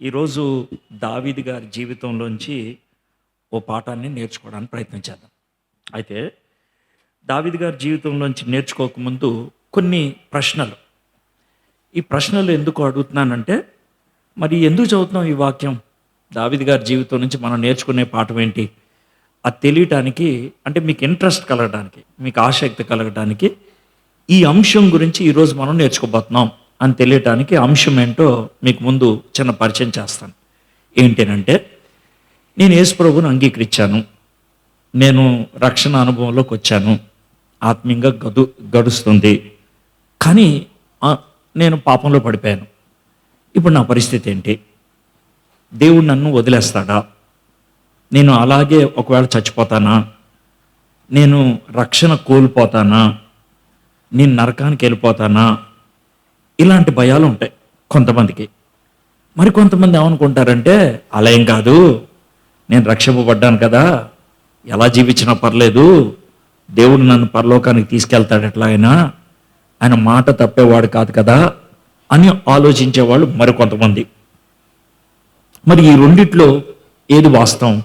ఈరోజు దావీదు గారి జీవితంలోంచి ఓ పాఠాన్ని నేర్చుకోవడానికి ప్రయత్నం చేద్దాం. అయితే దావీదు గారి జీవితంలోంచి నేర్చుకోకముందు కొన్ని ప్రశ్నలు. ఈ ప్రశ్నలు ఎందుకు అడుగుతున్నానంటే, మరి ఎందుకు చదువుతున్నాం ఈ వాక్యం? దావీదు గారి జీవితం నుంచి మనం నేర్చుకునే పాఠం ఏంటి? అది తెలియటానికి, అంటే మీకు ఇంట్రెస్ట్ కలగడానికి, మీకు ఆసక్తి కలగడానికి ఈ అంశం గురించి ఈరోజు మనం నేర్చుకోబోతున్నాం అని తెలియటానికి అంశం ఏంటో మీకు ముందు చిన్న పరిచయం చేస్తాను. ఏంటంటే, నేను యేసు ప్రభువుని అంగీకరించాను, నేను రక్షణ అనుభవంలోకి వచ్చాను, ఆత్మీయంగా గడుస్తుంది, కానీ నేను పాపంలో పడిపోయాను. ఇప్పుడు నా పరిస్థితి ఏంటి? దేవుడు నన్ను వదిలేస్తాడా? నేను అలాగే ఒకవేళ చచ్చిపోతానా? నేను రక్షణ కోల్పోతానా? నేను నరకానికి వెళ్ళిపోతానా? ఇలాంటి భయాలు ఉంటాయి కొంతమందికి. మరి కొంతమంది ఏమనుకుంటారంటే, అలా ఏం కాదు, నేను రక్షింపబడ్డాను కదా, ఎలా జీవించినా పర్లేదు, దేవుడు నన్ను పరలోకానికి తీసుకెళ్తాడు, ఎట్లా అయినా ఆయన మాట తప్పేవాడు కాదు కదా అని ఆలోచించేవాళ్ళు మరికొంతమంది. మరి ఈ రెండిట్లో ఏది వాస్తవం?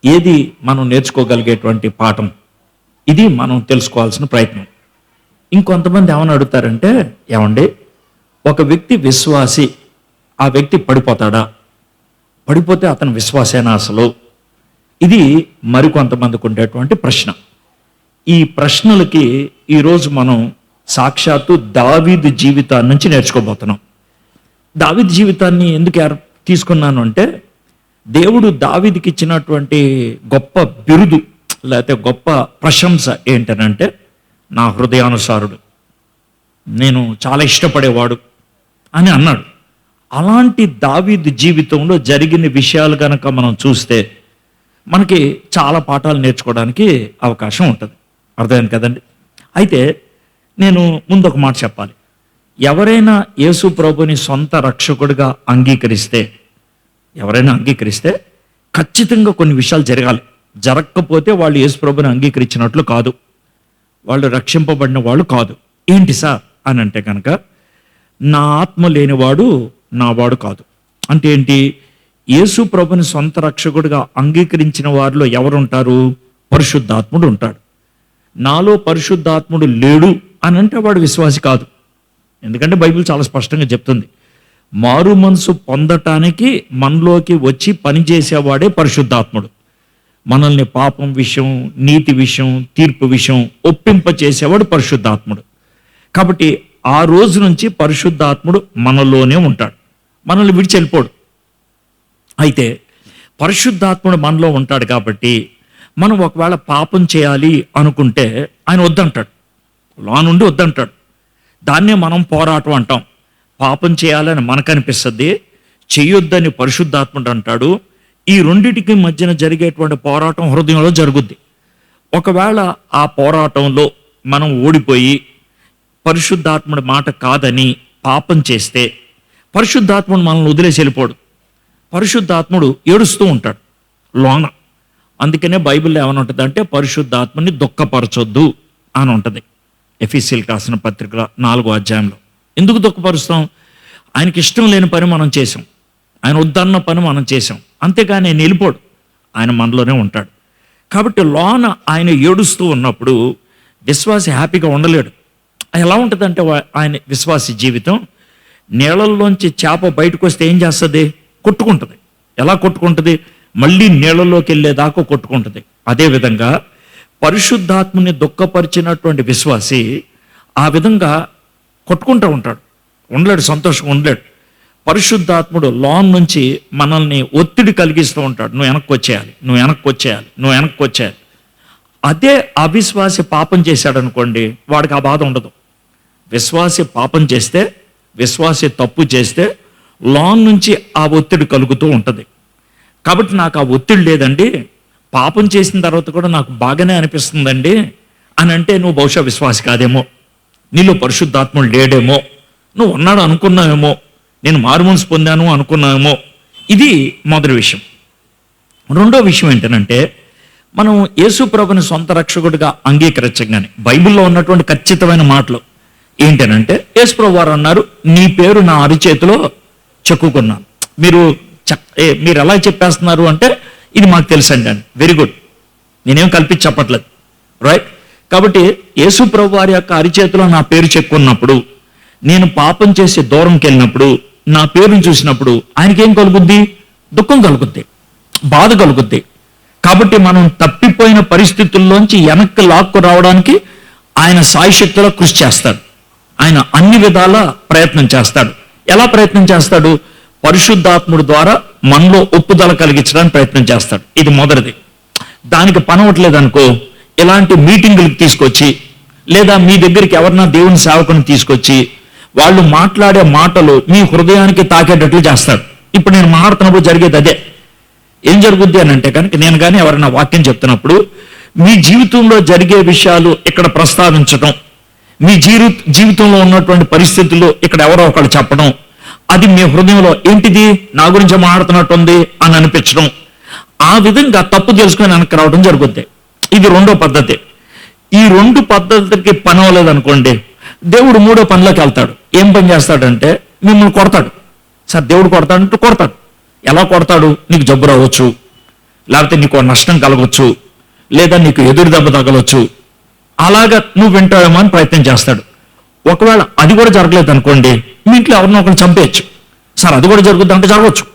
ఏది మనం నేర్చుకోగలిగేటువంటి పాఠం? ఇది మనం తెలుసుకోవాల్సిన ప్రయత్నం. ఇంకొంతమంది ఏమని అడుగుతారంటే, ఏమండి, ఒక వ్యక్తి విశ్వాసి, ఆ వ్యక్తి పడిపోతాడా? పడిపోతే అతను విశ్వాసేనా అసలు? ఇది మరికొంతమందికి ఉండేటువంటి ప్రశ్న. ఈ ప్రశ్నలకి ఈరోజు మనం సాక్షాత్తు దావీదు జీవితాన్ని నుంచి నేర్చుకోబోతున్నాం. దావీదు జీవితాన్ని ఎందుకు తీసుకున్నాను అంటే, దేవుడు దావీదుకి ఇచ్చినటువంటి గొప్ప బిరుదు, లేకపోతే గొప్ప ప్రశంస ఏంటనంటే, నా హృదయానుసారుడు, నేను చాలా ఇష్టపడేవాడు అని అన్నాడు. అలాంటి దావీదు జీవితంలో జరిగిన విషయాలు కనుక మనం చూస్తే మనకి చాలా పాఠాలు నేర్చుకోవడానికి అవకాశం ఉంటుంది. అర్థమైంది కదండి? అయితే నేను ముందు ఒక మాట చెప్పాలి. ఎవరైనా యేసు ప్రభుని సొంత రక్షకుడిగా అంగీకరిస్తే, ఖచ్చితంగా కొన్ని విషయాలు జరగాలి. జరగకపోతే వాళ్ళు యేసు ప్రభుని అంగీకరించినట్లు కాదు, వాళ్ళు రక్షింపబడిన వాళ్ళు కాదు. ఏంటి సార్ అని అంటే కనుక, నా ఆత్మ లేనివాడు నావాడు కాదు. అంటే ఏంటి? యేసు ప్రభుని సొంత రక్షకుడిగా అంగీకరించిన వారిలో ఎవరుంటారు? పరిశుద్ధాత్ముడు ఉంటాడు. నాలో పరిశుద్ధాత్ముడు లేడు అని అంటే వాడు విశ్వాసి కాదు. ఎందుకంటే బైబిల్ చాలా స్పష్టంగా చెప్తుంది, మారు మనసు పొందటానికి మనలోకి వచ్చి పనిచేసేవాడే పరిశుద్ధాత్ముడు. మనల్ని పాపం విషయం, నీతి విషయం, తీర్పు విషయం ఒప్పింప చేసేవాడు పరిశుద్ధాత్ముడు. కాబట్టి ఆ రోజు నుంచి పరిశుద్ధాత్ముడు మనలోనే ఉంటాడు, మనల్ని విడిచి వెళ్ళిపోడు. అయితే పరిశుద్ధాత్ముడు మనలో ఉంటాడు కాబట్టి మనం ఒకవేళ పాపం చేయాలి అనుకుంటే ఆయన వద్దంటాడు, లా నుండి వద్దంటాడు. దాన్నే మనం పోరాటం అంటాం. పాపం చేయాలని మనకు అనిపిస్తుంది, చెయ్యొద్దని పరిశుద్ధాత్ముడు అంటాడు. ఈ రెండిటికి మధ్యన జరిగేటువంటి పోరాటం హృదయంలో జరుగుద్ది. ఒకవేళ ఆ పోరాటంలో మనం ఓడిపోయి పరిశుద్ధాత్ముడి మాట కాదని పాపం చేస్తే పరిశుద్ధాత్ముడు మనల్ని వదిలేసి వెళ్ళిపోడు. పరిశుద్ధాత్ముడు ఏడుస్తూ ఉంటాడు లోన. అందుకనే బైబిల్లో ఏమని ఉంటుంది అంటే, పరిశుద్ధాత్మని దుఃఖపరచొద్దు అని ఉంటుంది. ఎఫెసీయులకు రాసిన పత్రిక 4వ అధ్యాయంలో. ఎందుకు దుఃఖపరుస్తాం? ఆయనకి ఇష్టం లేని పని మనం చేసాం, ఆయన వద్దన్న పని మనం చేసాం, అంతేగాని ఆయన వెళ్ళిపోడు, ఆయన మనలోనే ఉంటాడు. కాబట్టి లోన ఆయన ఏడుస్తూ ఉన్నప్పుడు విశ్వాసి హ్యాపీగా ఉండలేడు. ఎలా ఉంటుందంటే, ఆయన విశ్వాసి జీవితం నీళ్ళల్లోంచి చేప బయటకు వస్తే ఏం చేస్తుంది? కొట్టుకుంటుంది. ఎలా కొట్టుకుంటుంది? మళ్ళీ నీళ్ళలోకి వెళ్ళేదాకా కొట్టుకుంటుంది. అదేవిధంగా పరిశుద్ధాత్మని దుఃఖపరిచినటువంటి విశ్వాసి ఆ విధంగా కొట్టుకుంటూ ఉంటాడు, ఉండలేడు, సంతోషంగా ఉండలేడు. పరిశుద్ధాత్ముడు లోన్ నుంచి మనల్ని ఒత్తిడి కలిగిస్తూ ఉంటాడు, నువ్వు వెనక్కి వచ్చేయాలి, నువ్వు వెనక్కి వచ్చేయాలి, నువ్వు వెనక్కి వచ్చేయాలి. అదే అవిశ్వాసి పాపం చేశాడు అనుకోండి, వాడికి ఆ బాధ ఉండదు. విశ్వాసి పాపం చేస్తే, విశ్వాసి తప్పు చేస్తే లోన్ నుంచి ఆ ఒత్తిడి కలుగుతూ ఉంటుంది. కాబట్టి నాకు ఆ ఒత్తిడి లేదండి, పాపం చేసిన తర్వాత కూడా నాకు బాగానే అనిపిస్తుందండి అని అంటే నువ్వు బహుశా విశ్వాసి కాదేమో, నీలో పరిశుద్ధాత్ముడు లేడేమో, నువ్వు ఉన్నాడు అనుకున్నావేమో, నేను మారుమనసు పొందాను అనుకున్నావేమో. ఇది మొదటి విషయం. రెండో విషయం ఏంటంటే, మనం యేసు ప్రభుని సొంత రక్షకుడిగా అంగీకరించగానే బైబిల్లో ఉన్నటువంటి ఖచ్చితమైన మాటలు ఏంటనంటే, యేసు ప్రభు వారు అన్నారు, నీ పేరు నా అరిచేతిలో చెక్కుకున్నాను. మీరు మీరు ఎలా చెప్పేస్తున్నారు అంటే ఇది మాకు తెలుసండి అని. వెరీ గుడ్, నేనేం కల్పించి చెప్పట్లేదు, రైట్? కాబట్టి యేసు ప్రభు వారి యొక్క అరిచేతిలో నా పేరు చెప్పుకున్నప్పుడు, నేను పాపం చేసి దూరంకి వెళ్ళినప్పుడు, నా పేరును చూసినప్పుడు ఆయనకేం కలుగుద్ది? దుఃఖం కలుగుద్ది, బాధ కలుగుద్ది. కాబట్టి మనం తప్పిపోయిన పరిస్థితుల్లోంచి వెనక్కి లాక్కు రావడానికి ఆయన సాయశక్తిలో కృషి చేస్తాడు. ఆయన అన్ని విధాల ప్రయత్నం చేస్తాడు. ఎలా ప్రయత్నం చేస్తాడు? పరిశుద్ధాత్ముడి ద్వారా మనలో ఒప్పుదల కలిగించడానికి ప్రయత్నం చేస్తాడు. ఇది మొదటిది. దానికి పనవట్లేదు అనుకో, ఇలాంటి మీటింగులకు తీసుకొచ్చి, లేదా మీ దగ్గరికి ఎవరన్నా దేవుని సేవకుని తీసుకొచ్చి వాళ్ళు మాట్లాడే మాటలు మీ హృదయానికి తాకేటట్లు చేస్తాడు. ఇప్పుడు నేను మాట్లాడుతున్నప్పుడు జరిగేది అదే. ఏం జరుగుద్ది అని అంటే కనుక, నేను కానీ ఎవరైనా వాక్యం చెప్తున్నప్పుడు మీ జీవితంలో జరిగే విషయాలు ఇక్కడ ప్రస్తావించడం, మీ జీవితంలో ఉన్నటువంటి పరిస్థితుల్లో ఇక్కడ ఎవరో ఒకళ్ళు చెప్పడం, అది మీ హృదయంలో ఏంటిది నా గురించి మాట్లాడుతున్నట్టుంది అని అనిపించడం, ఆ విధంగా తప్పు తెలుసుకొని వెనక్కి రావడం జరుగుద్ది. ఇది రెండో పద్ధతి. ఈ రెండు పద్ధతులకి పని అవ్వలేదు అనుకోండి, దేవుడు మూడో పనిలోకి వెళ్తాడు. ఏం పని చేస్తాడంటే మిమ్మల్ని కొడతాడు. సార్ దేవుడు కొడతాడంటే కొడతాడు. ఎలా కొడతాడు? నీకు జబ్బు రావచ్చు, లేకపోతే నీకు నష్టం కలగవచ్చు, లేదా నీకు ఎదురు దెబ్బ తగలవచ్చు. అలాగా నువ్వు వింటావేమో అని ప్రయత్నం చేస్తాడు. ఒకవేళ అది కూడా జరగలేదు అనుకోండి, మీ ఇంట్లో ఎవరినో ఒకరిని చంపేయచ్చు. సార్ అది కూడా జరుగుద్ది అంటే జరగవచ్చు,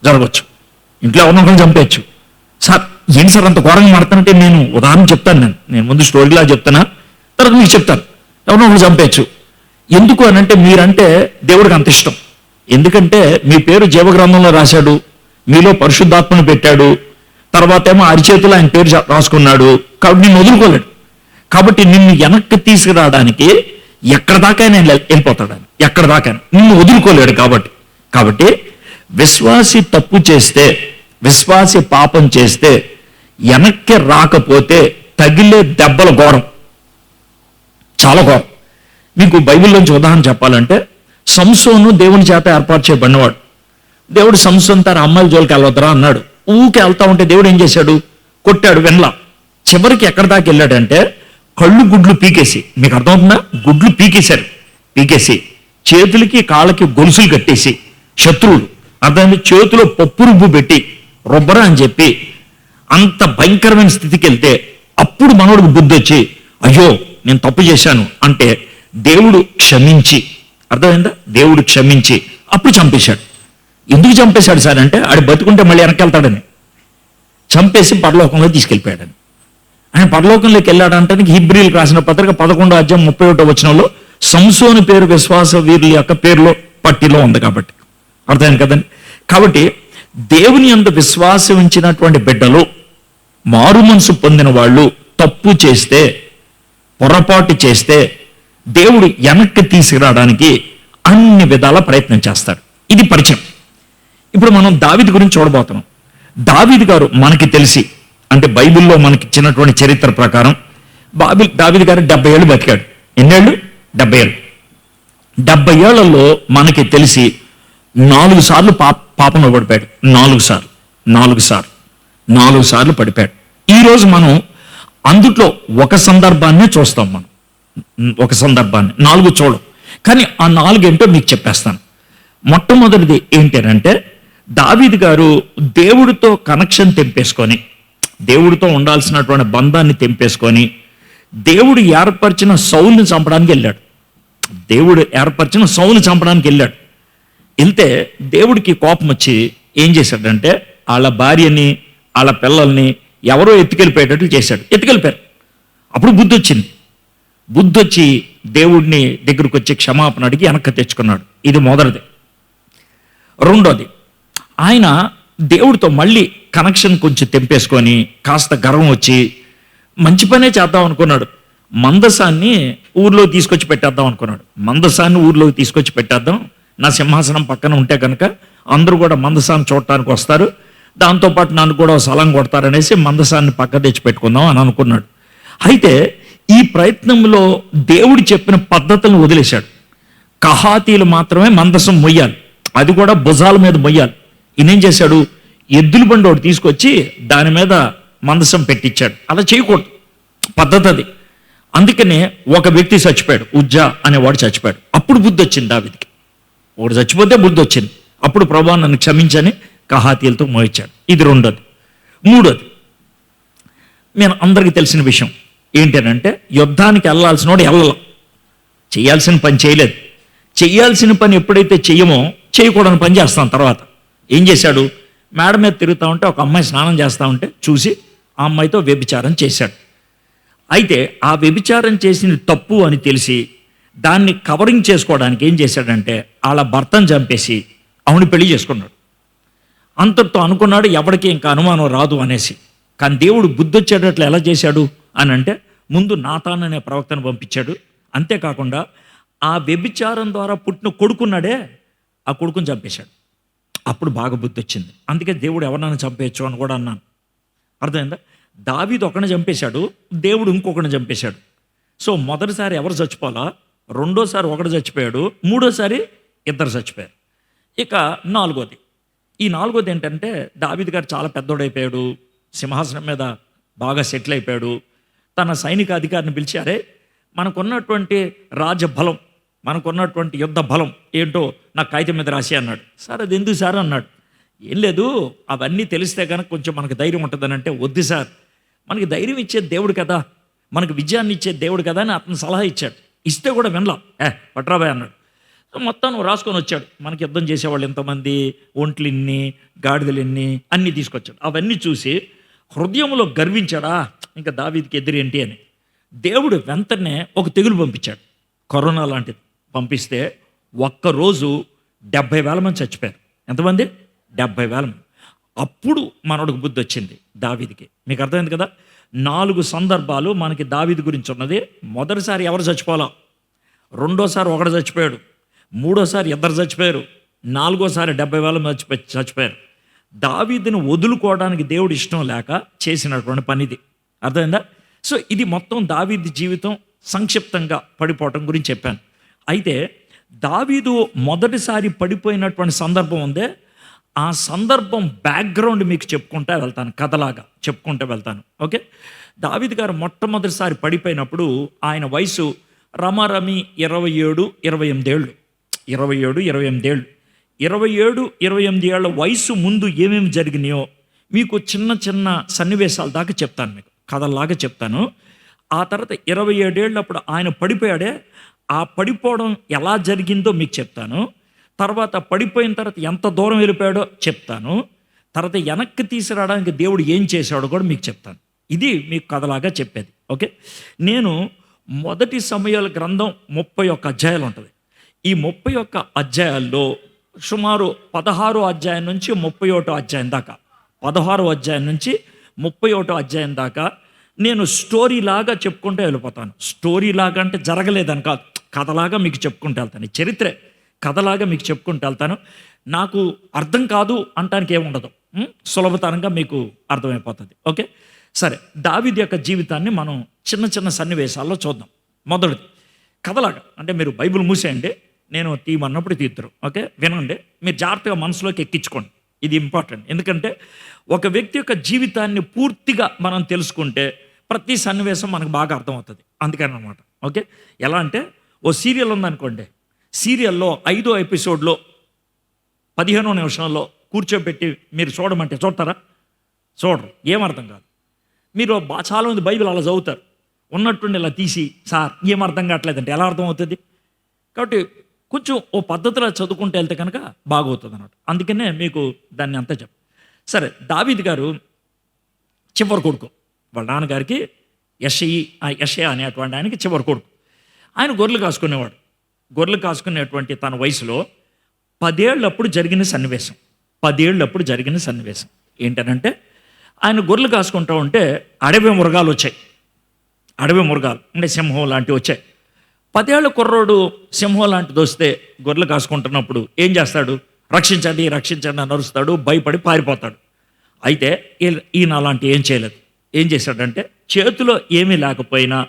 జరగవచ్చు. ఇంట్లో ఎవరినో ఒకరిని చంపేయచ్చు. సార్ ఏంటి సార్ అంత ఘోరంగా మాడుతానంటే, నేను ఉదాహరణ చెప్తాను. నేను ముందు స్టోరీలా చెప్తానా, తర్వాత మీకు చెప్తాను. ఎవరినో ఒకరిని చంపేయచ్చు. ఎందుకు అని అంటే, మీరంటే దేవుడికి అంత ఇష్టం. ఎందుకంటే మీ పేరు జీవగ్రంథంలో రాశాడు, మీలో పరిశుద్ధాత్మను పెట్టాడు, తర్వాత ఏమో అరిచేతులు ఆయన పేరు రాసుకున్నాడు. కాబట్టి నిన్ను వదులుకోలేడు. కాబట్టి నిన్ను వెనక్కి తీసుకురావడానికి ఎక్కడ దాకా ఆయన వెళ్ళిపోతాడు. ఆయన ఎక్కడ దాకా నిన్ను వదులుకోలేడు. కాబట్టి విశ్వాసి తప్పు చేస్తే, విశ్వాసి పాపం చేస్తే వెనక్కి రాకపోతే తగిలే దెబ్బల ఘోరం, చాలా ఘోరం. మీకు బైబిల్లోంచి ఉదాహరణ చెప్పాలంటే, సంసోను దేవుని చేత ఏర్పాటు చేయబడినవాడు. దేవుడు సంసోన్ తన అమ్మాయిల జోలికి వెళ్ళొద్దురా అన్నాడు. ఊకే వెళ్తా ఉంటే దేవుడు ఏం చేశాడు? కొట్టాడు, వినలా. చివరికి ఎక్కడ దాకా వెళ్ళాడంటే కళ్ళు గుడ్లు పీకేసి, మీకు అర్థమవుతుందా? గుడ్లు పీకేసి చేతులకి కాళ్ళకి గొలుసులు కట్టేసి, శత్రువులు అర్థమైంది, చేతిలో పప్పు రుబ్బు పెట్టి రుబ్బరా అని చెప్పి అంత భయంకరమైన స్థితికి వెళ్తే అప్పుడు మనోడికి బుద్ధి వచ్చి, అయ్యో నేను తప్పు చేశాను అంటే దేవుడు క్షమించి, అర్థమైందా? దేవుడు క్షమించి అప్పుడు చంపేశాడు. ఎందుకు చంపేశాడు సార్ అంటే, ఆడు బతుకుంటే మళ్ళీ వెనక్కి వెళ్తాడని చంపేసి పరలోకంలో తీసుకెళ్ళిపోయాడని. ఆయన పరలోకంలోకి వెళ్ళాడంటే హీబ్రీలకు రాసిన పత్రిక 11వ అధ్యాయం 31వ వచనంలో సంసోను పేరు విశ్వాస వీరుల యొక్క పేరులో పట్టిలో ఉంది. కాబట్టి అర్థమైంది కదండి. కాబట్టి దేవుని యందు విశ్వాసం ఉంచినటువంటి బిడ్డలు, మారు మనసు పొందిన వాళ్ళు తప్పు చేస్తే, పొరపాటు చేస్తే దేవుడు వెనక్కి తీసుకురావడానికి అన్ని విధాల ప్రయత్నం చేస్తాడు. ఇది పరిచయం. ఇప్పుడు మనం దావీదు గురించి చూడబోతున్నాం. దావీదు గారు మనకి తెలిసి, అంటే బైబిల్లో మనకి ఇచ్చినటువంటి చరిత్ర ప్రకారం దావీదు గారు 70 ఏళ్ళు బతికాడు. ఎన్నేళ్ళు? 70 ఏళ్ళు. 70 ఏళ్లలో మనకి తెలిసి 4 సార్లు పాపంలో పడిపోయాడు. 4 సార్లు పడిపోయాడు. ఈరోజు మనం అందుట్లో ఒక సందర్భాన్ని చూస్తాం. మనం ఒక సందర్భాన్ని 4 చూడం, కానీ ఆ 4 ఏంటో మీకు చెప్పేస్తాను. మొట్టమొదటిది ఏంటంటే, దావీదు గారు దేవుడితో కనెక్షన్ తెంపేసుకొని, దేవుడితో ఉండాల్సినటువంటి బంధాన్ని తెంపేసుకొని, దేవుడు ఏర్పరిచిన సౌలుని చంపడానికి వెళ్ళాడు. వెళ్తే దేవుడికి కోపం వచ్చి ఏం చేశాడంటే, వాళ్ళ భార్యని వాళ్ళ పిల్లల్ని ఎవరో ఎత్తుకెళ్ళిపోయేటట్లు చేశాడు. ఎత్తుకెళ్ళిపోయారు. అప్పుడు బుద్ధి వచ్చి దేవుడిని దగ్గరకు వచ్చి క్షమాపణ అడిగి వెనక్కి తెచ్చుకున్నాడు. ఇది మొదటిది. రెండోది, ఆయన దేవుడితో మళ్ళీ కనెక్షన్ కొంచెం తెంపేసుకొని కాస్త గర్వం వచ్చి మంచి పనే చేద్దాం అనుకున్నాడు. మందసాన్ని ఊర్లోకి తీసుకొచ్చి పెట్టేద్దాం, నా సింహాసనం పక్కన ఉంటే కనుక అందరూ కూడా మందసాన్ని చూడటానికి వస్తారు, దాంతోపాటు నన్ను కూడా సలం కొడతారనేసి మందసాన్ని పక్క తెచ్చి పెట్టుకుందాం అని అనుకున్నాడు. అయితే ఈ ప్రయత్నంలో దేవుడు చెప్పిన పద్ధతులను వదిలేశాడు. కహాతీలు మాత్రమే మందసం మొయ్యాలి, అది కూడా భుజాల మీద మొయ్యాలి. ఈయనేం చేశాడు? ఎద్దుల బండి ఒకటి తీసుకొచ్చి దాని మీద మందసం పెట్టించాడు. అలా చేయకూడదు, పద్ధతి అది. అందుకనే ఒక వ్యక్తి చచ్చిపోయాడు, ఉజ్జా అనేవాడు చచ్చిపోయాడు. అప్పుడు బుద్ధి వచ్చింది దావీదుకి. ఒకడు చచ్చిపోతే బుద్ధి వచ్చింది. అప్పుడు ప్రభువా నన్ను క్షమించని కహాతీలతో మోయించాడు. ఇది రెండోది. మూడోది, నేను అందరికీ తెలిసిన విషయం ఏంటనంటే, యుద్ధానికి వెళ్ళాల్సినోడు వెళ్ళాల, చేయాల్సిన పని చేయలేదు. చేయాల్సిన పని ఎప్పుడైతే చెయ్యమో చేయకూడని పని చేస్తాం. తర్వాత ఏం చేశాడు, మేడ మీద తిరుగుతూ ఉంటే ఒక అమ్మాయి స్నానం చేస్తూ ఉంటే చూసి ఆ అమ్మాయితో వ్యభిచారం చేశాడు. అయితే ఆ వ్యభిచారం చేసింది తప్పు అని తెలిసి దాన్ని కవరింగ్ చేసుకోవడానికి ఏం చేశాడంటే, వాళ్ళ భర్తను చంపేసి ఆవిడ పెళ్లి చేసుకున్నాడు. అంతటితో అనుకున్నాడు ఎవరికి ఇంకా అనుమానం రాదు అనేసి. కానీ దేవుడు బుద్ధి వచ్చేటట్లు ఎలా చేశాడు అని అంటే, ముందు నాతాన్ అనే ప్రవక్తను పంపించాడు. అంతేకాకుండా ఆ వ్యభిచారం ద్వారా పుట్టిన కొడుకున్నాడే, ఆ కొడుకుని చంపేశాడు. అప్పుడు బాగా బుద్ధి వచ్చింది. అందుకే దేవుడు ఎవరినైనా చంపేయచ్చు అని కూడా అన్నాను. అర్థమైందా? దావీదు ఒకరిని చంపేశాడు, దేవుడు ఇంకొకరిని చంపేశాడు. సో మొదటిసారి ఎవరు చచ్చిపోవాలా, రెండోసారి ఒకడు చచ్చిపోయాడు, మూడోసారి ఇద్దరు చచ్చిపోయారు. ఇక నాలుగోది, ఈ నాలుగోది ఏంటంటే, దావీదు గారు చాలా పెద్దోడైపోయాడు, సింహాసనం మీద బాగా సెటిల్ అయిపోయాడు. తన సైనిక అధికారిని పిలిచి, అరే మనకున్నటువంటి రాజబలం, మనకున్నటువంటి యుద్ధ బలం ఏంటో నాకు కాగితం మీద రాసి అన్నాడు. సార్ అది ఎందుకు సార్ అన్నాడు. ఏం లేదు, అవన్నీ తెలిస్తే కనుక కొంచెం మనకు ధైర్యం ఉంటుందని అంటే, వద్దు సార్, మనకి ధైర్యం ఇచ్చే దేవుడు కదా, మనకు విజయాన్ని ఇచ్చే దేవుడు కదా అని అతను సలహా ఇచ్చాడు. ఇస్తే కూడా వినలా. పట్రాబాయ్ అన్నాడు. మొత్తం నువ్వు రాసుకొని వచ్చాడు. మనకి యుద్ధం చేసేవాళ్ళు ఎంతమంది, ఒంట్లు ఎన్ని, గాడిదలు ఎన్ని, అన్నీ తీసుకొచ్చాడు. అవన్నీ చూసి హృదయంలో గర్వించాడా, ఇంకా దావీదుకి ఎదురేంటి అని. దేవుడు వెంటనే ఒక తెగులు పంపించాడు, కరోనా లాంటిది పంపిస్తే ఒక్కరోజు 70,000 మంది చచ్చిపోయారు. ఎంతమంది? 70,000 మంది. అప్పుడు మనోడికి బుద్ధి వచ్చింది దావీదుకి. మీకు అర్థమైంది కదా? 4 సందర్భాలు మనకి దావీదు గురించి ఉన్నది. మొదటిసారి ఎవరు చచ్చిపోవాలా, రెండోసారి ఒకడు చచ్చిపోయాడు, మూడోసారి ఇద్దరు చచ్చిపోయారు, నాలుగోసారి 70,000 మంది చచ్చిపోయారు. దావీదుని వదులుకోవడానికి దేవుడు ఇష్టం లేక చేసినటువంటి పనిది. అర్థమైందా? సో ఇది మొత్తం దావీదు జీవితం సంక్షిప్తంగా పడిపోవటం గురించి చెప్పాను. అయితే దావీదు మొదటిసారి పడిపోయినటువంటి సందర్భం ఉందే, ఆ సందర్భం బ్యాక్గ్రౌండ్ మీకు చెప్పుకుంటూ వెళ్తాను, కథలాగా చెప్పుకుంటూ వెళ్తాను. ఓకే, దావీదు గారు మొట్టమొదటిసారి పడిపోయినప్పుడు ఆయన వయసు రమారమి 27-28 ఏళ్ళు. 27-28 ఏళ్ళ వయసు ముందు ఏమేమి జరిగినాయో మీకు చిన్న చిన్న సన్నివేశాల దాకా చెప్తాను, మీకు కథల్లాగా చెప్తాను. ఆ తర్వాత 27 ఏళ్ళప్పుడు ఆయన పడిపోయాడే, ఆ పడిపోవడం ఎలా జరిగిందో మీకు చెప్తాను. తర్వాత పడిపోయిన తర్వాత ఎంత దూరం వెళ్ళిపోయాడో చెప్తాను. తర్వాత వెనక్కి తీసుకురావడానికి దేవుడు ఏం చేశాడో కూడా మీకు చెప్తాను. ఇది మీకు కథలాగా చెప్పేది. ఓకే, నేను మొదటి సమయాల గ్రంథం 31 అధ్యాయాలు ఉంటుంది. ఈ 31 అధ్యాయాల్లో సుమారు 16 అధ్యాయం నుంచి 31 అధ్యాయం దాకా, 16 అధ్యాయం నుంచి 31 అధ్యాయం దాకా నేను స్టోరీ లాగా చెప్పుకుంటూ వెళ్ళిపోతాను. స్టోరీ లాగా అంటే జరగలేదని కాదు, కథలాగా మీకు చెప్పుకుంటూ వెళ్తాను. ఈ చరిత్రే కథలాగా మీకు చెప్పుకుంటూ వెళ్తాను. నాకు అర్థం కాదు అంటానికి ఏముండదు, సులభతరంగా మీకు అర్థమైపోతుంది. ఓకే, సరే, దావీదు యొక్క జీవితాన్ని మనం చిన్న చిన్న సన్నివేశాల్లో చూద్దాం. మొదటిది కథలాగా, అంటే మీరు బైబిల్ మూసేయండి, నేను తీయమన్నప్పుడు తీద్దరు. ఓకే, వినండి, మీరు జాగ్రత్తగా మనసులోకి ఎక్కించుకోండి. ఇది ఇంపార్టెంట్, ఎందుకంటే ఒక వ్యక్తి యొక్క జీవితాన్ని పూర్తిగా మనం తెలుసుకుంటే ప్రతి సన్నివేశం మనకు బాగా అర్థమవుతుంది. అందుకని అనమాట. ఓకే, ఎలా అంటే ఓ సీరియల్ ఉందనుకోండి, సీరియల్లో 5వ ఎపిసోడ్లో 15వ నిమిషంలో కూర్చోబెట్టి మీరు చూడమంటే చూడతారా? చూడరు, ఏమర్థం కాదు. మీరు చాలామంది బైబిల్ అలా చదువుతారు, ఉన్నట్టుండి ఇలా తీసి సార్ ఏం అర్థం కావట్లేదంటే ఎలా అర్థం అవుతుంది? కాబట్టి కొంచెం ఓ పద్ధతిలో చదువుకుంటూ వెళ్తే కనుక బాగవుతుంది అన్నమాట. అందుకనే మీకు దాన్ని అంతా సరే, దావీదు గారు చివరి కొడుకు, వాళ్ళ నాన్నగారికి యెషయా అనేటువంటి ఆయనకి చివరి కొడుకు. ఆయన గొర్రెలు కాసుకునేవాడు. గొర్రెలు కాసుకునేటువంటి తన వయసులో 10 ఏళ్ళప్పుడు జరిగిన సన్నివేశం. 10 ఏళ్ళప్పుడు జరిగిన సన్నివేశం ఏంటనంటే, ఆయన గొర్రెలు కాసుకుంటూ ఉంటే అడవి మృగాలు వచ్చాయి. అడవి మృగాలు అంటే సింహం లాంటివి వచ్చాయి. 10 ఏళ్ళ కుర్రోడు సింహం లాంటిది వస్తే గొర్రెలు కాసుకుంటున్నప్పుడు ఏం చేస్తాడు? రక్షించండి రక్షించండి అని అరుస్తాడు, భయపడి పారిపోతాడు. అయితే ఈయన అలాంటి ఏం చేయలేదు. ఏం చేశాడంటే, చేతిలో ఏమీ లేకపోయినా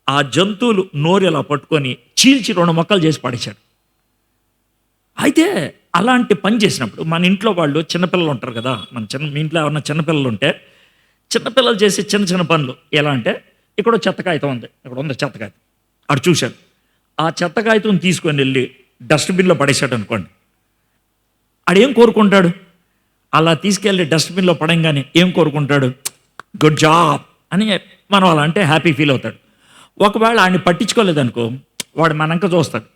ఆ జంతువులు నోరు ఇలా పట్టుకొని చీల్చి 2 ముక్కలు చేసి పడేశాడు. అయితే అలాంటి పని చేసినప్పుడు మన ఇంట్లో వాళ్ళు చిన్నపిల్లలు ఉంటారు కదా, మీ ఇంట్లో ఎవరన్నా చిన్నపిల్లలు ఉంటే చిన్నపిల్లలు చేసే చిన్న చిన్న పనులు ఎలా అంటే, ఇక్కడ చెత్త కాగితం ఉంది, ఇక్కడ ఉంది చెత్త కాగితం, అటు చూశాడు, ఆ చెత్త కాగితం తీసుకొని వెళ్ళి డస్ట్బిన్లో పడేశాడు అనుకోండి, ఆడేం కోరుకుంటాడు? అలా తీసుకెళ్ళి డస్ట్బిన్లో పడంగానే ఏం కోరుకుంటాడు? గుడ్ జాబ్ అని మనం అలా అంటే హ్యాపీ ఫీల్ అవుతాడు. ఒకవేళ ఆయన్ని పట్టించుకోలేదనుకో, వాడు మనంక చూస్తాడు.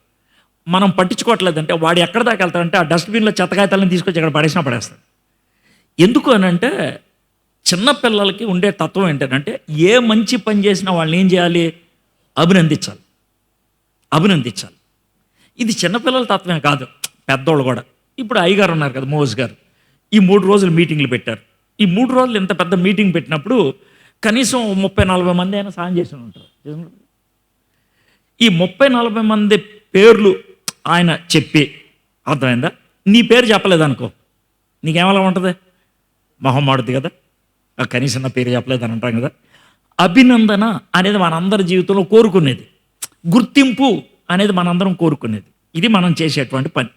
మనం పట్టించుకోవట్లేదంటే వాడు ఎక్కడ దాకా వెళ్తాడంటే ఆ డస్ట్బిన్లో చెత్తకాయతాలను తీసుకొచ్చి ఇక్కడ పడేసినా పడేస్తాడు. ఎందుకు అనంటే చిన్నపిల్లలకి ఉండే తత్వం ఏంటంటే ఏ మంచి పని చేసినా వాళ్ళని ఏం చేయాలి? అభినందించాలి, అభినందించాలి. ఇది చిన్నపిల్లల తత్వమే కాదు, పెద్దోళ్ళు కూడా. ఇప్పుడు అయ్యగారు ఉన్నారు కదా, మోజ్ గారు, ఈ 3 రోజులు మీటింగ్లు పెట్టారు. ఈ 3 రోజులు ఇంత పెద్ద మీటింగ్ పెట్టినప్పుడు కనీసం 30-40 మంది అయినా సాయం చేసి ఉంటారు. ఈ 30-40 మంది పేర్లు ఆయన చెప్పి, అర్థమైందా? నీ పేరు చెప్పలేదనుకో, నీకేమలా ఉంటుంది? మొహం మాడుద్ది కదా, కనీసం నా పేరు చెప్పలేదని అంటాం కదా. అభినందన అనేది మనందరి జీవితంలో కోరుకునేది, గుర్తింపు అనేది మనందరం కోరుకునేది. ఇది మనం చేసేటువంటి పని.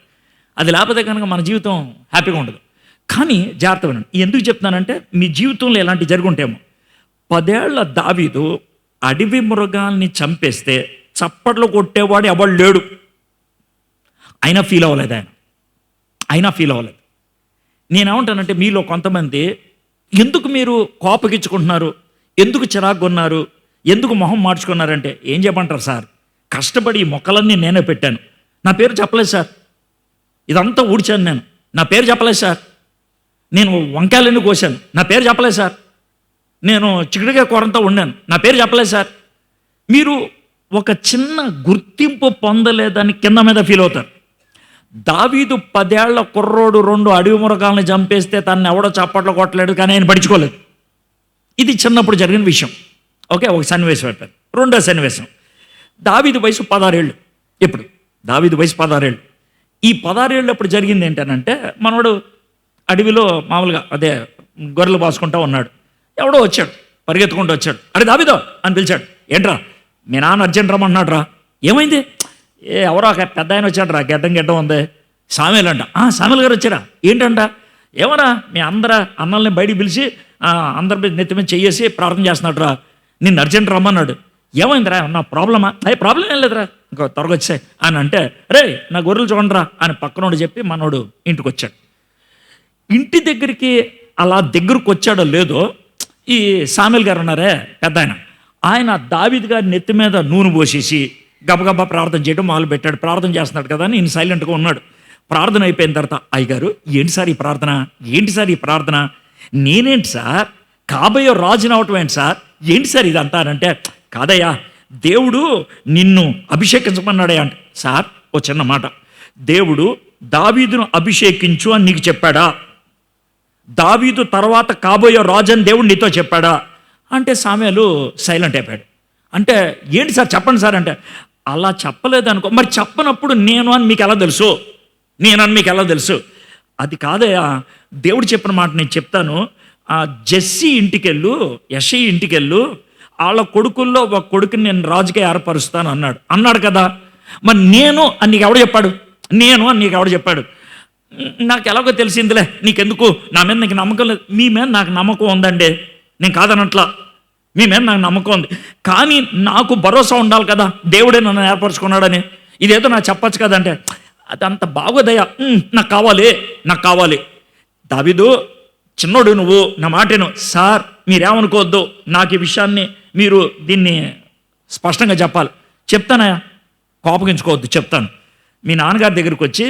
అది లేకపోతే కనుక మన జీవితం హ్యాపీగా ఉండదు. కానీ జాగ్రత్త వినండి, ఎందుకు చెప్తున్నానంటే మీ జీవితంలో ఎలాంటి జరుగుంటేమో. 10 ఏళ్ల దావీదు అడవి మృగాల్ని చంపేస్తే చప్పట్లు కొట్టేవాడు ఎవడు లేడు. అయినా ఫీల్ అవ్వలేదు ఆయన, అయినా ఫీల్ అవ్వలేదు. నేనేమంటానంటే మీలో కొంతమంది ఎందుకు మీరు కోపగించుకుంటున్నారు, ఎందుకు చిరాకున్నారు, ఎందుకు మొహం మార్చుకున్నారంటే ఏం చెప్పంటారు? సార్, కష్టపడి ఈ మొక్కలన్నీ నేనే పెట్టాను, నా పేరు చెప్పలేదు సార్. ఇదంతా ఊడ్చాను నేను, నా పేరు చెప్పలేదు సార్. నేను వంకాయలన్నీ కోసాను, నా పేరు చెప్పలేదు సార్. నేను చిక్కుడుకాయ కూరంతా వండాను, నా పేరు చెప్పలేదు సార్. మీరు ఒక చిన్న గుర్తింపు పొందలేదని కింద మీద ఫీల్ అవుతారు. దావీదు 10 ఏళ్ల కుర్రోడు 2 అడవి మృగాలను చంపేస్తే తను ఎవడో చప్పట్లు కొట్టలేడు, కానీ ఆయన పడుచుకోలేదు. ఇది చిన్నప్పుడు జరిగిన విషయం. ఓకే, ఒక సన్నివేశం అయిపోయింది. రెండో సన్నివేశం, దావీదు వయసు 16 ఏళ్ళు. ఇప్పుడు దావీదు వయసు 16 ఏళ్ళు. ఈ 16 ఏళ్ళు అప్పుడు జరిగింది ఏంటనంటే, మనోడు అడవిలో మామూలుగా అదే గొర్రెలు పాసుకుంటా ఉన్నాడు. ఎవడో వచ్చాడు, పరిగెత్తుకుంటూ వచ్చాడు. అరే దావీదో అని పిలిచాడు. ఏంట్రా, మీ నాన్న అర్జెంట్ రమ్మన్నాడు రా. ఏమైంది? ఎవరో ఒక పెద్ద ఆయన వచ్చాడు రా, గెడ్డం ఉంది, సామేలు అంట. సామేలు గారు వచ్చారా? ఏంటంట? ఏమరా, మీ అన్నల్ని బయటికి పిలిచి అందరి నెత్తి మీద చెయ్యేసి ప్రార్థన చేస్తున్నాడు రా, నిన్ను అర్జెంట్ రమ్మన్నాడు. ఏమైందిరా, నా ప్రాబ్లమా? ప్రాబ్లం ఏం లేదురా, ఇంకో త్వరగా వచ్చాయి అని అంటే, రే నా గొర్రెలు చూడండిరా అని పక్కనోడు చెప్పి మనోడు ఇంటికి వచ్చాడు. ఇంటి దగ్గరికి అలా దగ్గరకు వచ్చాడో లేదో, ఈ సామేల్ గారు ఉన్నారే పెద్ద ఆయన దావీదు గారి నెత్తి మీద నూనె పోసేసి గబగబా ప్రార్థన చేయడం మొదలు పెట్టాడు. ప్రార్థన చేస్తున్నాడు కదా అని ఈయన సైలెంట్గా ఉన్నాడు. ప్రార్థన అయిపోయిన తర్వాత, అయ్యగారు ఏంటి సార్ ఈ ప్రార్థన, ఏంటి సార్ ఈ ప్రార్థన, నేనేంటి సార్ కాబోయే రాజుని అవటం ఏంటి సార్, ఏంటి సార్ ఇదంతా అంటే, కాదయ్యా దేవుడు నిన్ను అభిషేకించమన్నాడే అంటే. సార్ ఓ చిన్న మాట, దేవుడు దావీదును అభిషేకించు అని నీకు చెప్పాడా? దావీదు తర్వాత కాబోయే రాజు అని దేవుడు నీతో చెప్పాడా అంటే సామేలు సైలెంట్ అయిపోయాడు. అంటే ఏంటి సార్ చెప్పండి సార్ అంటే, అలా చెప్పలేదనుకో, మరి చెప్పనప్పుడు నేను అని మీకు ఎలా తెలుసు, నేనని మీకు ఎలా తెలుసు? అది కాదయ్యా, దేవుడు చెప్పిన మాట నేను చెప్తాను. జెస్సీ ఇంటికెళ్ళు, యెషై ఇంటికెళ్ళు, వాళ్ళ కొడుకుల్లో ఒక కొడుకుని నేను రాజుగా ఏర్పరుస్తాను అన్నాడు కదా. మరి నేను అని నీకు ఎవడు చెప్పాడు? నేను అని నీకు ఎవడు చెప్పాడు? నాకు ఎలాగో తెలిసిందిలే, నీకెందుకు, నా మీద నీకు నమ్మకం లేదు. మీ మీద నాకు నమ్మకం ఉందండి, నేను కాదనట్లా, మీ మీద నాకు నమ్మకం ఉంది. కానీ నాకు భరోసా ఉండాలి కదా, దేవుడే నన్ను ఏర్పరచుకున్నాడని. ఇదేదో నాకు చెప్పచ్చు కదంటే, అదంత బాగోదయ్యా, నాకు కావాలి. దావీదు చిన్నోడు, నువ్వు నా మాటను. సార్ మీరేమనుకోవద్దు, నాకు ఈ విషయాన్ని మీరు దీన్ని స్పష్టంగా చెప్పాలి. చెప్తానయ్యా, కోపగించుకోవద్దు, చెప్తాను. మీ నాన్నగారి దగ్గరికి వచ్చి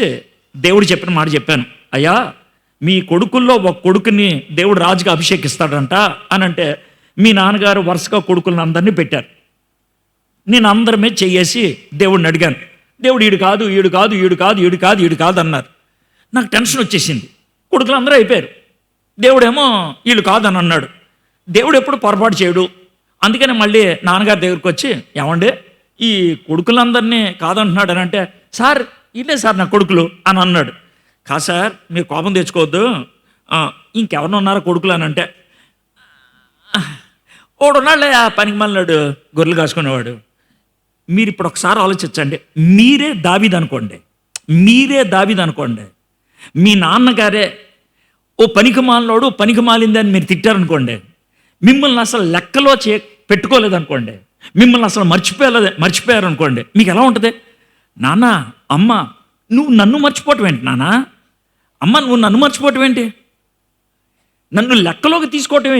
దేవుడు చెప్పిన మాట చెప్పాను. అయ్యా మీ కొడుకుల్లో ఒక కొడుకుని దేవుడు రాజుగా అభిషేకిస్తాడంట అని అంటే, మీ నాన్నగారు వరుసగా కొడుకులను అందరినీ పెట్టారు. నేను అందరి మీద చెయ్యేసి దేవుడిని అడిగాను. దేవుడు ఈడు కాదు అన్నారు. నాకు టెన్షన్ వచ్చేసింది. కొడుకులు అందరూ అయిపోయారు, దేవుడేమో వీళ్ళు కాదని అన్నాడు. దేవుడు ఎప్పుడు పొరపాటు చేయడు. అందుకని మళ్ళీ నాన్నగారి దగ్గరికి వచ్చి, ఏమండి ఈ కొడుకులందరినీ కాదంటున్నాడు అని అంటే, సార్ ఇదే సార్ నా కొడుకులు అని అన్నాడు. కాదు సార్ మీరు కోపం తెచ్చుకోవద్దు, ఇంకెవరినో ఉన్నారో కొడుకులు అని అంటే, ఓడున్నాళ్ళే ఆ పనికి మళ్ళాడు గొర్రెలు కాసుకునేవాడు. మీరు ఇప్పుడు ఒకసారి ఆలోచించండి, మీరే దావీదు అనుకోండి, మీ నాన్నగారే ఓ పనికి మాలింది అని మీరు తిట్టారనుకోండి, మిమ్మల్ని అసలు లెక్కలో పెట్టుకోలేదనుకోండి, మిమ్మల్ని అసలు మర్చిపోయారు అనుకోండి, మీకు ఎలా ఉంటుంది? నాన్న, అమ్మ, నువ్వు నన్ను మర్చిపోవటం ఏంటి నాన్న? అమ్మ నువ్వు నన్ను మర్చిపోవటం ఏంటి, నన్ను లెక్కలోకి తీసుకోపోవటం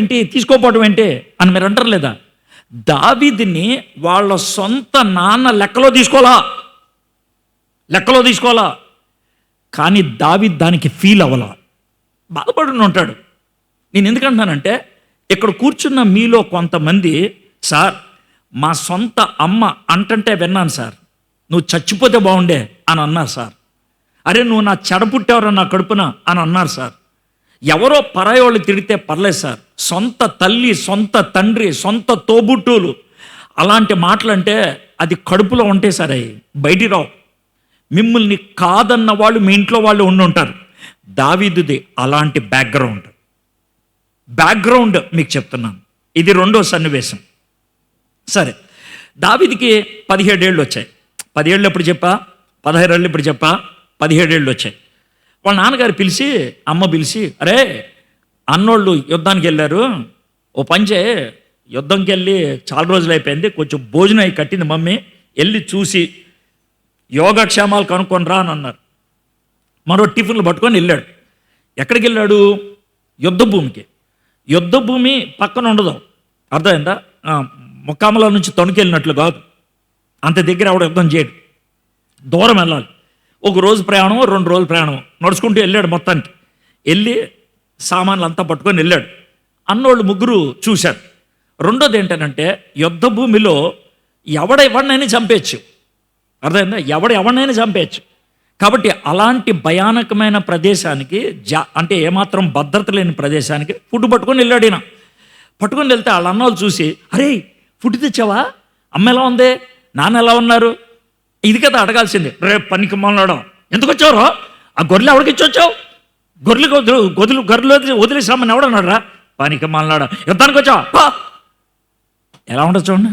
ఏంటి అని మీరు అంటారు లేదా? దావీదుని వాళ్ళ సొంత నాన్న లెక్కలో తీసుకోవాలా, కానీ దావీదు దానికి ఫీల్ అవ్వాల, బాధపడి ఉంటాడు. నేను ఎందుకంటానంటే ఇక్కడ కూర్చున్న మీలో కొంతమంది, సార్ మా సొంత అమ్మ అంటంటే విన్నాను సార్, నువ్వు చచ్చిపోతే బాగుండే అని అన్నారు సార్. అరే నువ్వు నా చెడపుట్టేవరా నా కడుపున అని అన్నారు సార్. ఎవరో పరాయోళ్ళు తిడితే పర్లేదు సార్, సొంత తల్లి, సొంత తండ్రి, సొంత తోబుట్టువులు అలాంటి మాటలంటే అది కడుపులో ఉంటే సరే బయటికి రావు. మిమ్మల్ని కాదన్న వాళ్ళు మీ ఇంట్లో వాళ్ళు ఉండి ఉంటారు. దావీదుది అలాంటి బ్యాక్గ్రౌండ్ మీకు చెప్తున్నాను. ఇది రెండో సన్నివేశం. సరే, దావీదుకి 17 ఏళ్ళు వచ్చాయి. 10 ఏళ్ళు ఎప్పుడు చెప్పా, 16 ఏళ్ళు ఇప్పుడు చెప్పా, 17 ఏళ్ళు వచ్చాయి. వాళ్ళ నాన్నగారు పిలిచి, అమ్మ పిలిచి, అరే అన్నోళ్ళు యుద్ధానికి వెళ్ళారు, ఓ పంచే యుద్ధంకి వెళ్ళి చాలా రోజులు అయిపోయింది, కొంచెం భోజనం అయి కట్టింది మమ్మీ, వెళ్ళి చూసి యోగక్షేమాలు కనుక్కొని రా అని అన్నారు. మరో టిఫిన్లు పట్టుకొని వెళ్ళాడు. ఎక్కడికి వెళ్ళాడు? యుద్ధ భూమి పక్కన ఉండదు, అర్థమైందా? ముక్కామల నుంచి తణుకెళ్ళినట్లు కాదు, అంత దగ్గర ఆవిడ యుద్ధం చేయడు, దూరం వెళ్ళాలి. 1 రోజు ప్రయాణం, 2 రోజులు ప్రయాణం, నడుచుకుంటూ వెళ్ళాడు. మొత్తానికి వెళ్ళి సామాన్లు అంతా పట్టుకొని వెళ్ళాడు. అన్నోళ్ళు ముగ్గురు చూశారు. రెండోది ఏంటంటే యుద్ధ భూమిలో ఎవడైనా చంపేయచ్చు, అర్థమైందా? ఎవడైనా చంపేయచ్చు. కాబట్టి అలాంటి భయానకమైన ప్రదేశానికి అంటే ఏమాత్రం భద్రత లేని ప్రదేశానికి ఫుడ్ పట్టుకొని వెళ్ళాడు ఈయన. పట్టుకొని వెళ్తే వాళ్ళ అన్నోళ్ళు చూసి, అరే ఫుడ్ తెచ్చావా, అమ్మ ఎలా ఉంది, నాన్న ఎలా ఉన్నారు, ఇది కదా అడగాల్సింది. రేపు పనికి మొన్నడం ఎందుకు వచ్చావురా, ఆ గొర్రెలు ఎవరికి ఇచ్చి వచ్చావు, గొర్రెలు వదిలేసామని ఎవడన్నాడు రా, పనికి మొన్నడం యుద్ధానికి వచ్చావా, ఎలా ఉండదు చూడండి.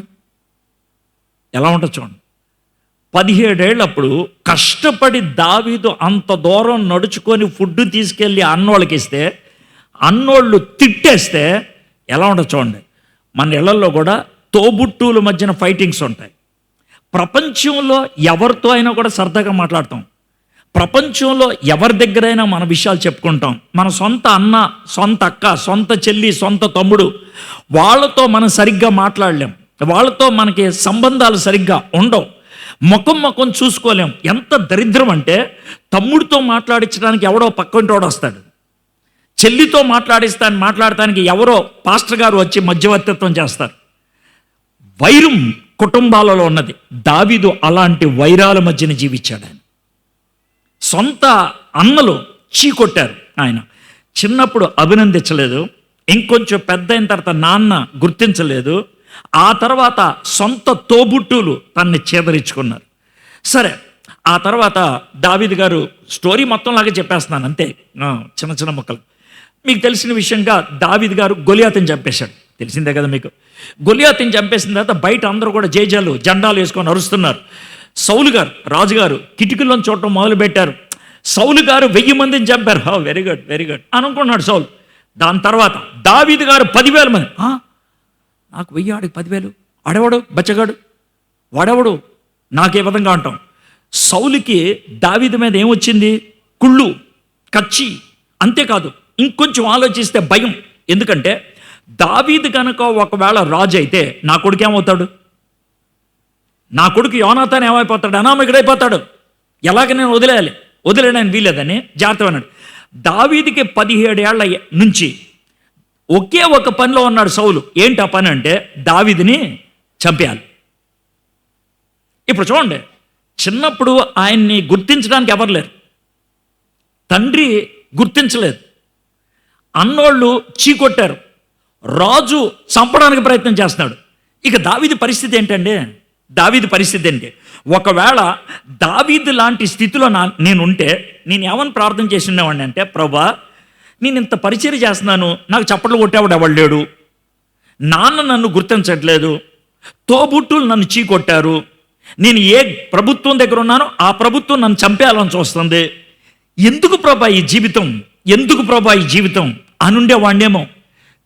17 ఏళ్ళప్పుడు కష్టపడి దావీదు అంత దూరం నడుచుకొని ఫుడ్ తీసుకెళ్ళి అన్నోళ్ళకి ఇస్తే, అన్నోళ్ళు తిట్టేస్తే ఎలా ఉండదు చూడండి. మన ఇళ్లలో కూడా తోబుట్టువుల మధ్యన ఫైటింగ్స్ ఉంటాయి. ప్రపంచంలో ఎవరితో అయినా కూడా సరదాగా మాట్లాడతాం, ప్రపంచంలో ఎవరి దగ్గరైనా మన విషయాలు చెప్పుకుంటాం. మన సొంత అన్న, సొంత అక్క, సొంత చెల్లి, సొంత తమ్ముడు, వాళ్ళతో మనం సరిగ్గా మాట్లాడలేం, వాళ్ళతో మనకి సంబంధాలు సరిగ్గా ఉండవు, ముఖం చూసుకోలేం. ఎంత దరిద్రం అంటే తమ్ముడితో మాట్లాడించడానికి ఎవడో పక్కంటోడు వస్తాడు, చెల్లితో మాట్లాడటానికి ఎవరో పాస్టర్ గారు వచ్చి మధ్యవర్తిత్వం చేస్తారు. వైరం కుటుంబాలలో ఉన్నది. దావీదు అలాంటి వైరాల మధ్యన జీవించాడు. ఆయన సొంత అన్నలు చీకొట్టారు, ఆయన చిన్నప్పుడు అభినందించలేదు, ఇంకొంచెం పెద్ద అయిన తర్వాత నాన్న గుర్తించలేదు, ఆ తర్వాత సొంత తోబుట్టులు తన్ని చేదరించుకున్నారు. సరే, ఆ తర్వాత దావీదు గారు స్టోరీ మొత్తంలాగా చెప్పేస్తున్నాను అంతే, చిన్న చిన్న ముక్కలు. మీకు తెలిసిన విషయంగా దావీదు గారు గొలియాతుని చంపేశాడు, తెలిసిందే కదా మీకు. గొలియాతుని చంపేసిన తర్వాత బయట అందరూ కూడా జేజాలు జెండాలు వేసుకొని అరుస్తున్నారు. సౌలు గారు, రాజుగారు కిటికీలను చూడటం మొదలుపెట్టారు. సౌలు గారు 1000 మందిని చంపారు. వెరీ గుడ్ అనుకున్నాడు సౌలు. దాని తర్వాత దావీదు గారు 10,000 మంది. నాకు 1000, ఆడికి 10,000, ఆడేవాడు బచ్చగాడు, వాడేవాడు, నాకే విధంగా అంటాం. సౌలుకి దావీదు మీద ఏమొచ్చింది? కుళ్ళు, కచ్చి, అంతేకాదు ఇంకొంచెం ఆలోచిస్తే భయం. ఎందుకంటే దావీదు కనుక ఒకవేళ రాజు అయితే నా కొడుకు ఏమవుతాడు? నా కొడుకు యోనాతాన్ ఏమైపోతాడు? అనామకుడైపోతాడు. ఎలాగ నేను వదిలేయడానికి వీలేదని జాగ్రత్త అన్నాడు. దావీదుకి 17 ఏళ్ల నుంచి ఒకే ఒక పనిలో ఉన్నాడు సౌలు. ఏంటి ఆ పని అంటే దావీదుని చంపేయాలి. ఇప్పుడు చూడండి, చిన్నప్పుడు ఆయన్ని గుర్తించడానికి ఎవరు లేరు, తండ్రి గుర్తించలేదు, అన్నోళ్ళు చీకొట్టారు, రాజు చంపడానికి ప్రయత్నం చేస్తున్నాడు. ఇక దావీదు పరిస్థితి ఏంటంటే, ఒకవేళ దావీదు లాంటి స్థితిలో నేనుంటే నేను ఏమని ప్రార్థన చేసి ఉండేవాడిని అంటే, ప్రభా నేను ఇంత పరిచర్య చేస్తున్నాను, నాకు చప్పట్లు కొట్టేవాడు ఎవడు లేడు, నాన్న నన్ను గుర్తించట్లేదు, తోబుట్టులు నన్ను చీకొట్టారు, నేను ఏ ప్రభుత్వం దగ్గర ఉన్నానో ఆ ప్రభుత్వం నన్ను చంపేయాలని చూస్తుంది, ఎందుకు ప్రభా ఈ జీవితం అని ఉండేవాడినేమో.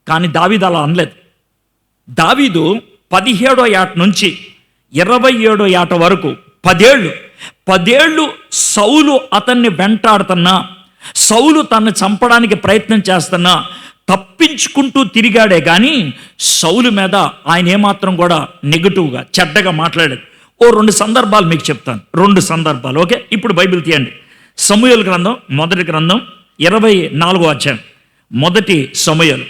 కానీ దావీదు అలా అనలేదు. దావీదు 17వ ఏట నుంచి 27వ ఏట వరకు 10 ఏళ్ళు సౌలు అతన్ని వెంటాడుతున్నా, సౌలు తనను చంపడానికి ప్రయత్నం చేస్తున్నా తప్పించుకుంటూ తిరిగాడే కానీ సౌలు మీద ఆయన ఏమాత్రం కూడా నెగటివ్గా చెడ్డగా మాట్లాడాడు. ఓ 2 సందర్భాలు మీకు చెప్తాను, 2 సందర్భాలు. ఓకే, ఇప్పుడు బైబిల్ తీయండి. సమూయేలు గ్రంథం మొదటి గ్రంథం 24వ అధ్యాయం. మొదటి సమూయేలు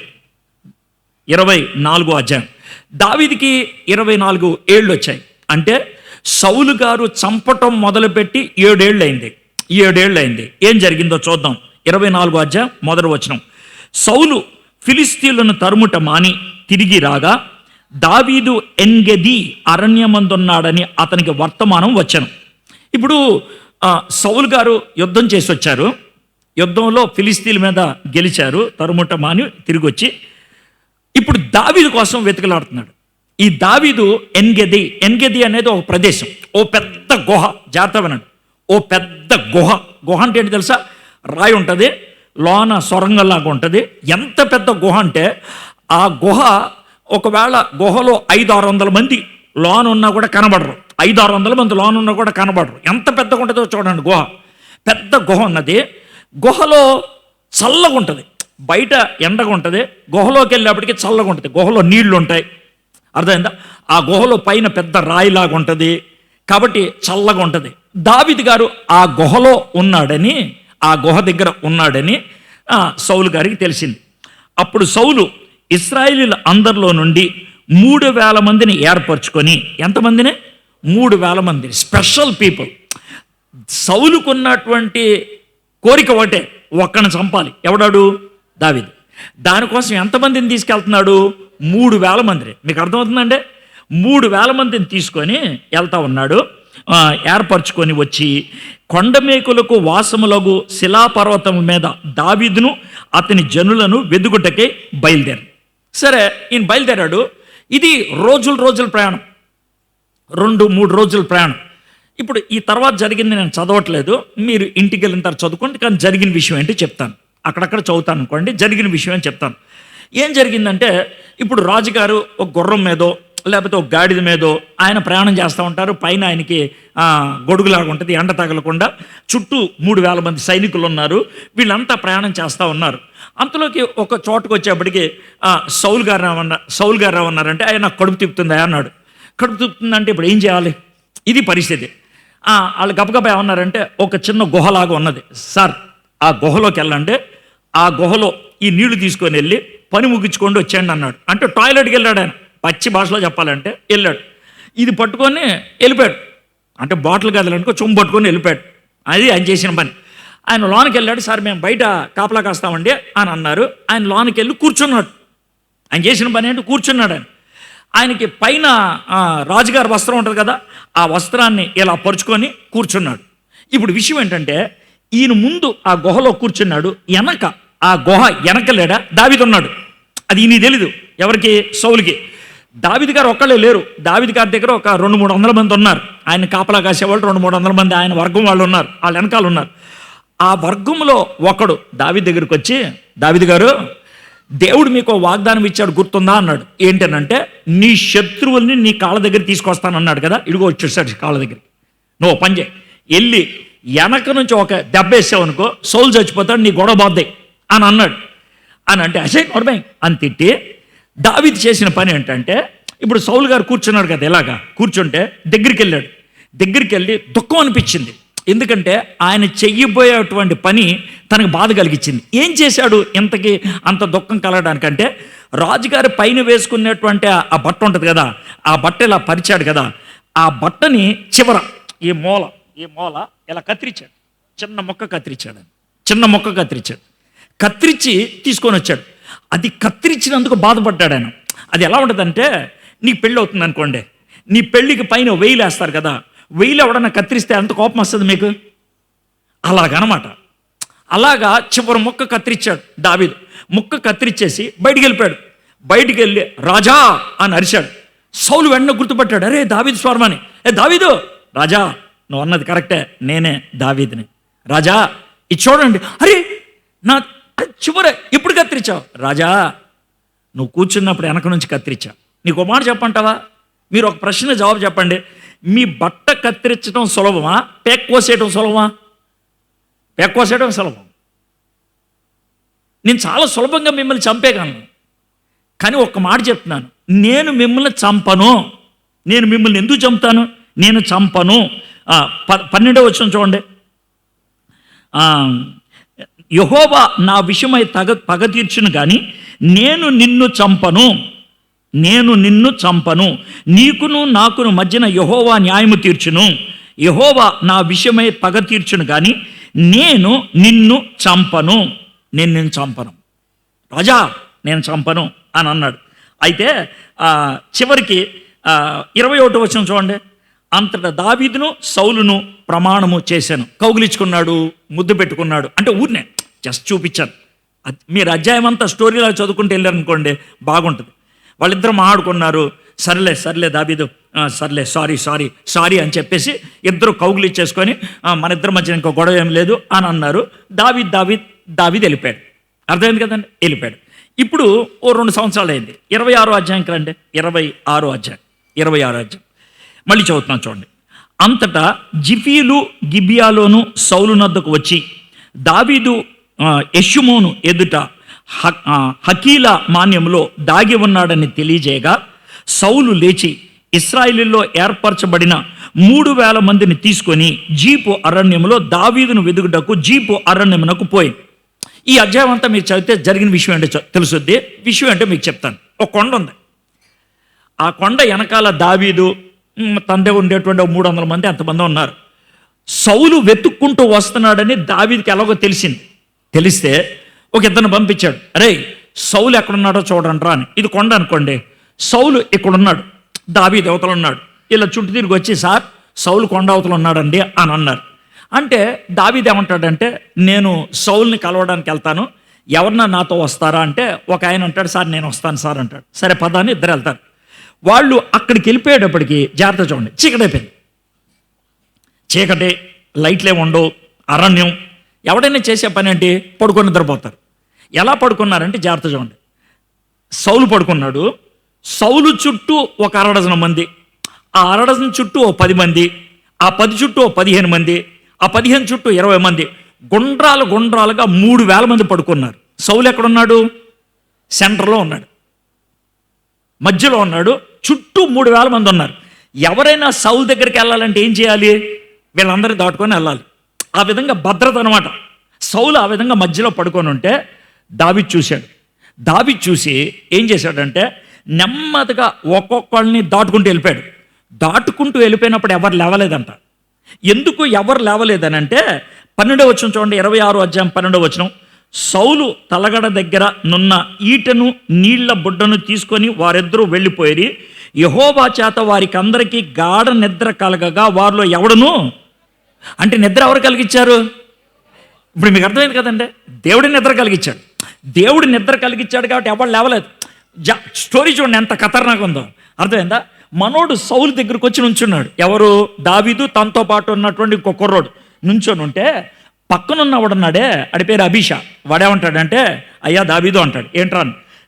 24వ అధ్యాయం. దావీదుకి 24 ఏళ్ళు వచ్చాయి. అంటే సౌలు గారు చంపటం మొదలుపెట్టి 7 ఏళ్ళు అయింది. 7 ఏళ్ళు అయింది. ఏం జరిగిందో చూద్దాం. 24వ అధ్యాయం మొదటి వచనం. సౌలు ఫిలిస్తీన్లను తరుముట మాని తిరిగి రాగా దావీదు ఎన్గెది అరణ్యమందున్నాడని అతనికి వర్తమానం వచ్చెను. ఇప్పుడు సౌలు గారు యుద్ధం చేసి వచ్చారు. యుద్ధంలో ఫిలిస్తీన్ల మీద గెలిచారు, తరుముట మాని తిరిగి వచ్చి ఇప్పుడు దావీదు కోసం వెతుకులాడుతున్నాడు. ఈ దావీదు ఎన్గెది అనేది ఒక ప్రదేశం, ఓ పెద్ద గుహ. జాగ్రత్త వినండి. ఓ పెద్ద గుహ. గుహ అంటే ఏంటి తెలుసా? రాయి ఉంటుంది, లోన సొరంగంలాగా ఉంటుంది. ఎంత పెద్ద గుహ అంటే ఆ గుహ, ఒకవేళ గుహలో 500-600 మంది లోన్ ఉన్నా కూడా కనబడరు. 500-600 మంది లోన్ ఉన్నా కూడా కనబడరు. ఎంత పెద్దగా ఉంటుందో చూడండి. గుహ, పెద్ద గుహ ఉన్నది. గుహలో చల్లగా ఉంటుంది, బయట ఎండగా ఉంటుంది, గుహలోకి వెళ్ళేప్పటికీ చల్లగా ఉంటుంది. గుహలో నీళ్లు ఉంటాయి, అర్థమైందా? ఆ గుహలో పైన పెద్ద రాయిలాగా ఉంటుంది, కాబట్టి చల్లగా ఉంటుంది. దావీదు గారు ఆ గుహలో ఉన్నాడని, ఆ గుహ దగ్గర ఉన్నాడని సౌలు గారికి తెలిసింది. అప్పుడు సౌలు ఇశ్రాయేలీల అందరిలో నుండి 3000 మందిని ఏర్పరచుకొని, ఎంతమందిని? 3000 మందిని, స్పెషల్ పీపుల్. సౌలుకున్నటువంటి కోరిక ఒకటే, ఒక్కని చంపాలి. ఎవడాడు? దావీదు. దానికోసం ఎంతమందిని తీసుకెళ్తున్నాడు? 3000 మందిని. మీకు అర్థమవుతుందండి? 3000 మందిని తీసుకొని వెళ్తా ఉన్నాడు. ఏర్పరచుకొని వచ్చి కొండమేకులకు వాసములగు శిలాపర్వతం మీద దావీదును అతని జనులను వెదుగుటకే బయలుదేరాడు. సరే, ఈయన బయలుదేరాడు. ఇది రోజుల ప్రయాణం, 2-3 రోజుల ప్రయాణం. ఇప్పుడు ఈ తర్వాత జరిగింది నేను చదవట్లేదు, మీరు ఇంటికి వెళ్ళిన తర్వాత చదువుకోండి. కానీ జరిగిన విషయం ఏంటి చెప్తాను, అక్కడక్కడ చదువుతాను అనుకోండి. జరిగిన విషయం అని చెప్తాను. ఏం జరిగిందంటే, ఇప్పుడు రాజుగారు ఒక గుర్రం మీదో లేకపోతే ఒక గాడిద మీదో ఆయన ప్రయాణం చేస్తూ ఉంటారు. పైన ఆయనకి గొడుగులాగా ఉంటుంది, ఎండ తగలకుండా. చుట్టూ 3000 మంది సైనికులు ఉన్నారు. వీళ్ళంతా ప్రయాణం చేస్తూ ఉన్నారు. అంతలోకి ఒక చోటుకు వచ్చేప్పటికి సౌలు గారు ఏమన్నారంటే, ఆయన కడుపు తిప్పుతుందా అన్నాడు. కడుపు తిప్పుతుందంటే ఇప్పుడు ఏం చేయాలి? ఇది పరిస్థితి. వాళ్ళు గబగబా ఏమన్నారంటే, ఒక చిన్న గుహలాగా ఉన్నది సార్, ఆ గుహలోకి వెళ్ళండి, ఆ గుహలో ఈ నీళ్లు తీసుకొని వెళ్ళి పని ముగించుకొని వచ్చేయండి అన్నాడు. అంటే టాయిలెట్కి వెళ్ళాడు ఆయన, పచ్చి భాషలో చెప్పాలంటే వెళ్ళాడు. ఇది పట్టుకొని వెళ్ళిపోయాడు. అంటే బాటిల్ కదలనుకో చొమ్ము పట్టుకొని వెళ్ళిపోయాడు. అది ఆయన చేసిన పని. ఆయన లోనికి వెళ్ళాడు. సార్ మేము బయట కాపలా కాస్తామండి అని అన్నారు. ఆయన లోనికి వెళ్ళి కూర్చున్నాడు. ఆయన చేసిన పని ఏంటి? కూర్చున్నాడు. ఆయనకి పైన రాజుగారి వస్త్రం ఉంటుంది కదా, ఆ వస్త్రాన్ని ఇలా పరుచుకొని కూర్చున్నాడు. ఇప్పుడు విషయం ఏంటంటే, ఈయన ముందు ఆ గుహలో కూర్చున్నాడు, వెనక ఆ గుహ వెనకలేడా దావీదు ఉన్నాడు. అది ఈయన తెలీదు ఎవరికి? సౌలుకి. దావీదు గారు ఒక్కళ్ళే లేరు. దావీదు గారి దగ్గర ఒక 200-300 మంది ఉన్నారు. ఆయన కాపలా కాసేవాళ్ళు 200-300 మంది ఆయన వర్గం వాళ్ళు ఉన్నారు, వాళ్ళ వెనకాల ఉన్నారు. ఆ వర్గంలో ఒకడు దావీదు దగ్గరికి వచ్చి, దావీదు గారు, దేవుడు మీకు వాగ్దానం ఇచ్చాడు గుర్తుందా అన్నాడు. ఏంటనంటే, నీ శత్రువుల్ని నీ కాళ్ళ దగ్గర తీసుకొస్తానన్నాడు కదా, ఇడిగో వచ్చేసాడు కాళ్ళ దగ్గరికి. నువ్వు పని చేయి, వెళ్ళి వెనక నుంచి ఒక దెబ్బ వేసావనుకో సౌలు చచ్చిపోతాడు, నీ గొడవ బాద్దాయి అని అన్నాడు. అని అంటే అసే నోర్మై అని తిట్టి, దావీదు చేసిన పని ఏంటంటే, ఇప్పుడు సౌలు గారు కూర్చున్నాడు కదా, ఇలాగా కూర్చుంటే దగ్గరికి వెళ్ళాడు. దగ్గరికి వెళ్ళి దుఃఖం అనిపించింది. ఎందుకంటే ఆయన చెయ్యబోయేటువంటి పని తనకు బాధ కలిగించింది. ఏం చేశాడు ఇంతకీ అంత దుఃఖం కలగడానికంటే, రాజుగారి పైన వేసుకునేటువంటి ఆ బట్ట ఉంటుంది కదా, ఆ బట్ట ఇలా పరిచాడు కదా, ఆ బట్టని చివర ఈ మూల ఇలా కత్తిరించాడు. చిన్న మొక్క కత్తిరించాడు. కత్తిరించి తీసుకొని వచ్చాడు. అది కత్తిరించినందుకు బాధపడ్డాడు ఆయన. అది ఎలా ఉంటుందంటే, నీకు పెళ్ళి అవుతుంది అనుకోండి, నీ పెళ్ళికి పైన వెయ్యిలు వేస్తారు కదా, వెయ్యిలు ఎవడన్నా కత్తిరిస్తే అంత కోపం వస్తుంది మీకు, అలాగనమాట. అలాగా చివరి మొక్క కత్తిరించాడు దావీదు. మొక్క కత్తిరించేసి బయటికి వెళ్ళిపోయాడు. బయటికి వెళ్ళి రాజా అని అరిచాడు. సౌలు వెంటనే గుర్తుపట్టాడు, అరే దావీదు స్వరమని. దావీదు, రాజా నువ్వు అన్నది కరెక్టే, నేనే దావీదుని. రాజా ఇది చూడండి, అరే నా చివరే ఇప్పుడు కత్తిరించావు. రాజా నువ్వు కూర్చున్నప్పుడు వెనక నుంచి కత్తిరించావు. నీకు ఒక మాట చెప్పంటావా? మీరు ఒక ప్రశ్న జవాబు చెప్పండి. మీ బట్ట కత్తిరించడం సులభమా, పేక్ కోసేయడం సులభమా? పేక్ కోసేయడం సులభం. నేను చాలా సులభంగా మిమ్మల్ని చంపేయగలను, కానీ ఒక్క మాట చెప్తున్నాను, నేను మిమ్మల్ని చంపను. నేను మిమ్మల్ని ఎందుకు చంపుతాను? నేను చంపను. 12వ వచనం చూడండి. యెహోవా నా విషయమై పగ తీర్చును కానీ నేను నిన్ను చంపను. నేను నిన్ను చంపను. నీకును నాకును మధ్యన యెహోవా న్యాయము తీర్చును. యెహోవా నా విషయమై పగ తీర్చును కానీ నేను నిన్ను చంపను. నేను నిన్ను చంపను రాజా, నేను చంపను అని అన్నాడు. అయితే చివరికి 21వ వచనం చూడండి. అంతటా దావీదును సౌలును ప్రమాణము చేశాను. కౌగిలించుకున్నాడు, ముద్దు పెట్టుకున్నాడు. అంటే ఊరినే జస్ట్ చూపించాను. మీరు అధ్యాయం అంతా స్టోరీలా చదువుకుంటూ వెళ్ళారనుకోండి, బాగుంటుంది. వాళ్ళిద్దరు మాట్లాడుకున్నారు. సర్లే దావీదు, సర్లే సారీ అని చెప్పేసి ఇద్దరు కౌగిలిచ్చేసుకొని మన ఇద్దరి మధ్య ఇంకో గొడవ ఏం లేదు అని అన్నారు. దావీదు వెళ్ళిపోయాడు. అర్థమైంది కదండి, వెళ్ళిపోయాడు. ఇప్పుడు ఓ 2 సంవత్సరాలు అయింది. 26వ అధ్యాయంకి రండి. 26వ అధ్యాయం మళ్ళీ చదువుతున్నాను చూడండి. అంతటా జిఫీలు గిబియాలోను సౌలు నద్దకు వచ్చి దావీదు యెషుమోను ఎదుట హకీలా మాన్యంలో దాగి ఉన్నాడని తెలియజేయగా సౌలు లేచి ఇశ్రాయేలులో ఏర్పరచబడిన 3,000 మందిని తీసుకొని జీపు అరణ్యములో దావీదును వెదుగుటకు జీపు అరణ్యమునకు పోయింది. ఈ అధ్యాయం అంతా మీరు చదివితే జరిగిన విషయం అంటే తెలుసుద్ది. విషయం అంటే మీకు చెప్తాను. ఒక కొండ ఉంది. ఆ కొండ వెనకాల దావీదు తండ్రి ఉండేటువంటి 300 మంది అంతమంది ఉన్నారు. సౌలు వెతుక్కుంటూ వస్తున్నాడని దావీదుకి ఎలాగో తెలిస్తే ఒక ఇద్దరిని పంపించాడు. అరే, సౌలు ఎక్కడున్నాడో చూడండిరా అని. ఇది కొండ అనుకోండి, సౌలు ఇక్కడున్నాడు, దావీదు అవతల ఉన్నాడు. ఇలా చుట్టూ తిరిగి వచ్చి, సార్ సౌలు కొండ అవతల ఉన్నాడండి అని అన్నారు. అంటే దావీదు ఏమంటాడంటే, నేను సౌల్ని కలవడానికి వెళ్తాను, ఎవరన్నా నాతో వస్తారా అంటే ఒక ఆయన అంటాడు, సార్ నేను వస్తాను సార్ అంటాడు. సరే పద అని ఇద్దరు వెళ్తారు. వాళ్ళు అక్కడికి వెళ్ళిపోయేటప్పటికి జాగ్రత్త చూడండి, చీకటైపోయింది. చీకటి, లైట్లే ఉండవు, అరణ్యం. ఎవడైనా చేసే పని ఏంటి? పడుకొని నిద్రపోతారు. ఎలా పడుకున్నారంటే జాగ్రత్త చూడండి. సౌలు పడుకున్నాడు. సౌలు చుట్టూ ఒక 60 మంది, ఆ 60 చుట్టూ ఓ 10 మంది, ఆ 10 చుట్టూ ఓ 15 మంది, ఆ 15 చుట్టూ 20 మంది, గుండ్రాలుగా 3,000 మంది పడుకున్నారు. సౌలు ఎక్కడున్నాడు? సెంటర్లో ఉన్నాడు, మధ్యలో ఉన్నాడు. చుట్టూ 3,000 మంది ఉన్నారు. ఎవరైనా సౌలు దగ్గరికి వెళ్ళాలంటే ఏం చేయాలి? వీళ్ళందరూ దాటుకొని వెళ్ళాలి. ఆ విధంగా భద్రత అనమాట. సౌలు ఆ విధంగా మధ్యలో పడుకొని ఉంటే దావీదు చూశాడు. దావీదు చూసి ఏం చేశాడంటే నెమ్మదిగా ఒక్కొక్కళ్ళని దాటుకుంటూ వెళ్ళిపోయాడు. దాటుకుంటూ వెళ్ళిపోయినప్పుడు ఎవరు లేవలేదంట. ఎందుకు ఎవరు లేవలేదనంటే 12వ వచనం చూడండి. 26వ అధ్యాయం 12వ వచనం. సౌలు తలగడ దగ్గర నున్న ఈటను నీళ్ల బుడ్డను తీసుకొని వారిద్దరూ వెళ్ళిపోయి యెహోవా చేత వారికి అందరికీ గాఢ నిద్ర కలగగా వారిలో ఎవడను, అంటే నిద్ర ఎవరు కలిగించారు? ఇప్పుడు మీకు అర్థమైంది కదండి, దేవుడి నిద్ర కలిగించాడు. దేవుడు నిద్ర కలిగించాడు కాబట్టి ఎవరు లేవలేదు. స్టోరీ చూడండి ఎంత ఖతర్నాక్ ఉందో. అర్థమైందా? మనోడు సౌలు దగ్గరికి వచ్చి నుంచున్నాడు. ఎవరు? దావీదు, తనతో పాటు ఉన్నటువంటి ఇంకో కుర్రోడు నుంచొని ఉంటే పక్కనున్నవాడున్నాడే, అడి పేరు అభిషా. వాడేమంటాడంటే, అయ్యా దావీదు అంటాడు. ఏంట్రా?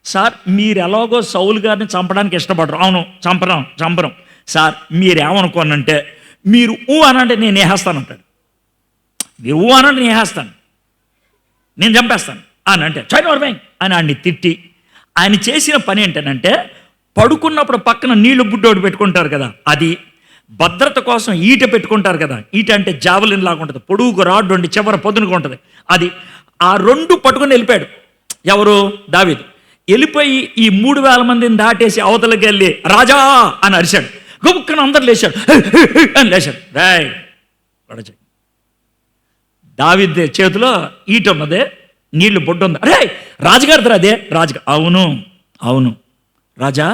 సార్ మీరు ఎలాగో సౌలు గారిని చంపడానికి ఇష్టపడరు. అవును, చంపరం. సార్ మీరేమనుకోనంటే, మీరు అనంటే నేను వేసేస్తానంటాడు. మీరు అనంటే నేను వేసేస్తాను, నేను చంపేస్తాను అని అంటే చైనవర్మై అని ఆయన్ని తిట్టి, ఆయన చేసిన పని ఏంటనంటే పడుకున్నప్పుడు పక్కన నీళ్లు బుడ్డోడు పెట్టుకుంటారు కదా, అది భద్రత కోసం ఈట పెట్టుకుంటారు కదా. ఈట అంటే జావలిన్ లాగా ఉంటుంది, పొడుగు రాడ్డు ఉండి చివర పొద్దునగా ఉంటుంది. అది ఆ 2 పట్టుకొని వెళ్ళిపోయాడు. ఎవరు? దావీదు. వెళ్ళిపోయి ఈ 3,000 మందిని దాటేసి అవతలకి వెళ్ళి రాజా అని అరిశాడు. గొప్పని అందరు లేచాడు అని లేచాడు. రాయ్ పడచ దావీదు చేతిలో ఈట ఉన్నదే, నీళ్లు బొడ్డు ఉంది. అరే రాజుగారిది అదే. రాజుగా అవును రాజా,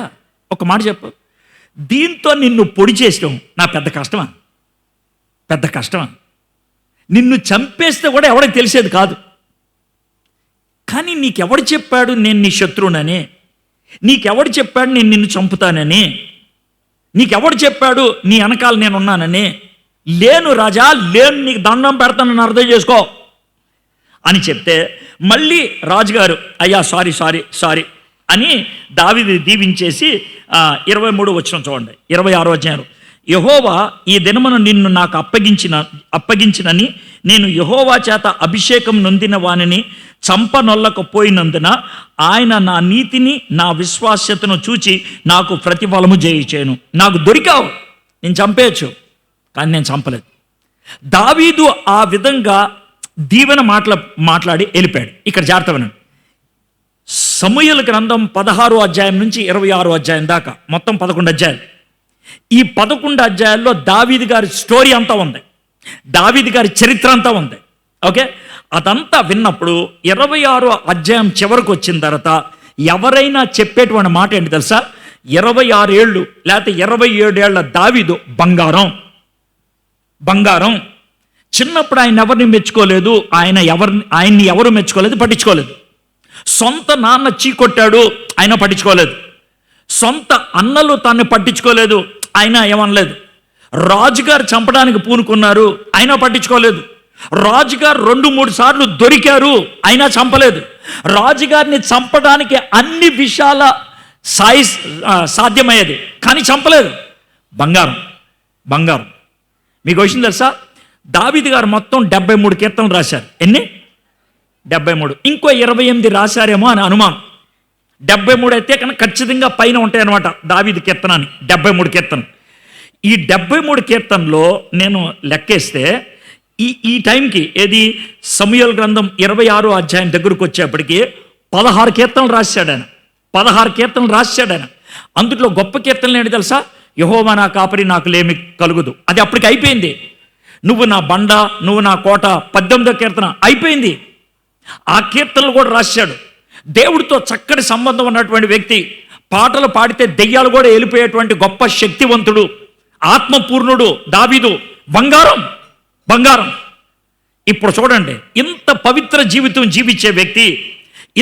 ఒక మాట చెప్పు, దీంతో నిన్ను పొడి చేసడం నా పెద్ద కష్టమా? నిన్ను చంపేస్తే కూడా ఎవరికి తెలిసేది కాదు. కానీ నీకెవడు చెప్పాడు నేను నీ శత్రువునని? నీకెవడు చెప్పాడు నేను నిన్ను చంపుతానని? నీకెవడు చెప్పాడు నీ వెనకాల నేనున్నానని? లేను రాజా, లేను, నీకు దండం పెడతానని అర్థం చేసుకో అని చెప్తే మళ్ళీ రాజుగారు అయ్యా సారీ అని దావీదు దీవించేసి 23వ వచనం చూడండి. 26వ అధ్యాయం. యెహోవా ఈ దినమును నిన్ను నాకు అప్పగించినని నేను యెహోవా చేత అభిషేకం నొందిన వానిని చంపనొల్లకపోయినందున ఆయన నా నీతిని నా విశ్వాస్యతను చూచి నాకు ప్రతిఫలము చేయుచేను. నాకు దొరికావు, నేను చంపేయచ్చు, కానీ నేను చంపలేదు. దావీదు ఆ విధంగా దీవెన మాట్లాడి వెళ్ళిపోయాడు. ఇక్కడ జాగ్రత్త వినండి. సమూయేలు గ్రంథం 16వ అధ్యాయం నుంచి 26వ అధ్యాయం దాకా మొత్తం 11 అధ్యాయాలు. ఈ 11 అధ్యాయాల్లో దావీదు గారి స్టోరీ అంతా ఉంది, దావీదు గారి చరిత్ర అంతా ఉంది. ఓకే, అదంతా విన్నప్పుడు 26వ అధ్యాయం చివరికి వచ్చిన తర్వాత ఎవరైనా చెప్పేటువంటి మాట ఏంటి తెలుసా? 26 ఏళ్ళు లేకపోతే 27 ఏళ్ల దావీదు బంగారం. చిన్నప్పుడు ఆయన ఎవరిని మెచ్చుకోలేదు, ఆయన్ని ఎవరు మెచ్చుకోలేదు, పట్టించుకోలేదు. సొంత నాన్న చీకొట్టాడు, ఆయన పట్టించుకోలేదు. సొంత అన్నలు తాన్ని పట్టించుకోలేదు, ఆయన ఏమనలేదు. రాజుగారు చంపడానికి పూనుకున్నారు, అయినా పట్టించుకోలేదు. రాజుగారు 2-3 సార్లు దొరికారు, అయినా చంపలేదు. రాజుగారిని చంపడానికి అన్ని విషయాల సాధ్యమయ్యేది, కానీ చంపలేదు. బంగారం. మీకు వచ్చింది తెలుసా? దావీదు గారు మొత్తం 73 కీర్తనలు రాశారు. ఎన్ని? 73. ఇంకో 28 రాశారేమో అని అనుమానం. 73 అయితే కనుక ఖచ్చితంగా పైన ఉంటాయి అనమాట దావీదు కీర్తన అని. 73 కీర్తన. ఈ 73 కీర్తనలో నేను లెక్కేస్తే ఈ టైంకి ఏది సమూయేలు గ్రంథం 26వ అధ్యాయం దగ్గరకు వచ్చేప్పటికి 16 కీర్తనలు రాశాడు ఆయన. 16 కీర్తనలు రాశాడు ఆయన. అందులో గొప్ప కీర్తనలు ఏంటి తెలుసా? యెహోవా నా కాపరి, నాకు లేమి కలుగుదు. అది అప్పటికి అయిపోయింది. నువ్వు నా బండ, నువ్వు నా కోట, 18వ కీర్తన అయిపోయింది. ఆ కీర్తనలు కూడా రాశాడు. దేవుడితో చక్కటి సంబంధం ఉన్నటువంటి వ్యక్తి, పాటలు పాడితే దెయ్యాలు కూడా వెళ్ళిపోయేటువంటి గొప్ప శక్తివంతుడు, ఆత్మపూర్ణుడు దావీదు. బంగారం. ఇప్పుడు చూడండి, ఇంత పవిత్ర జీవితం జీవించే వ్యక్తి,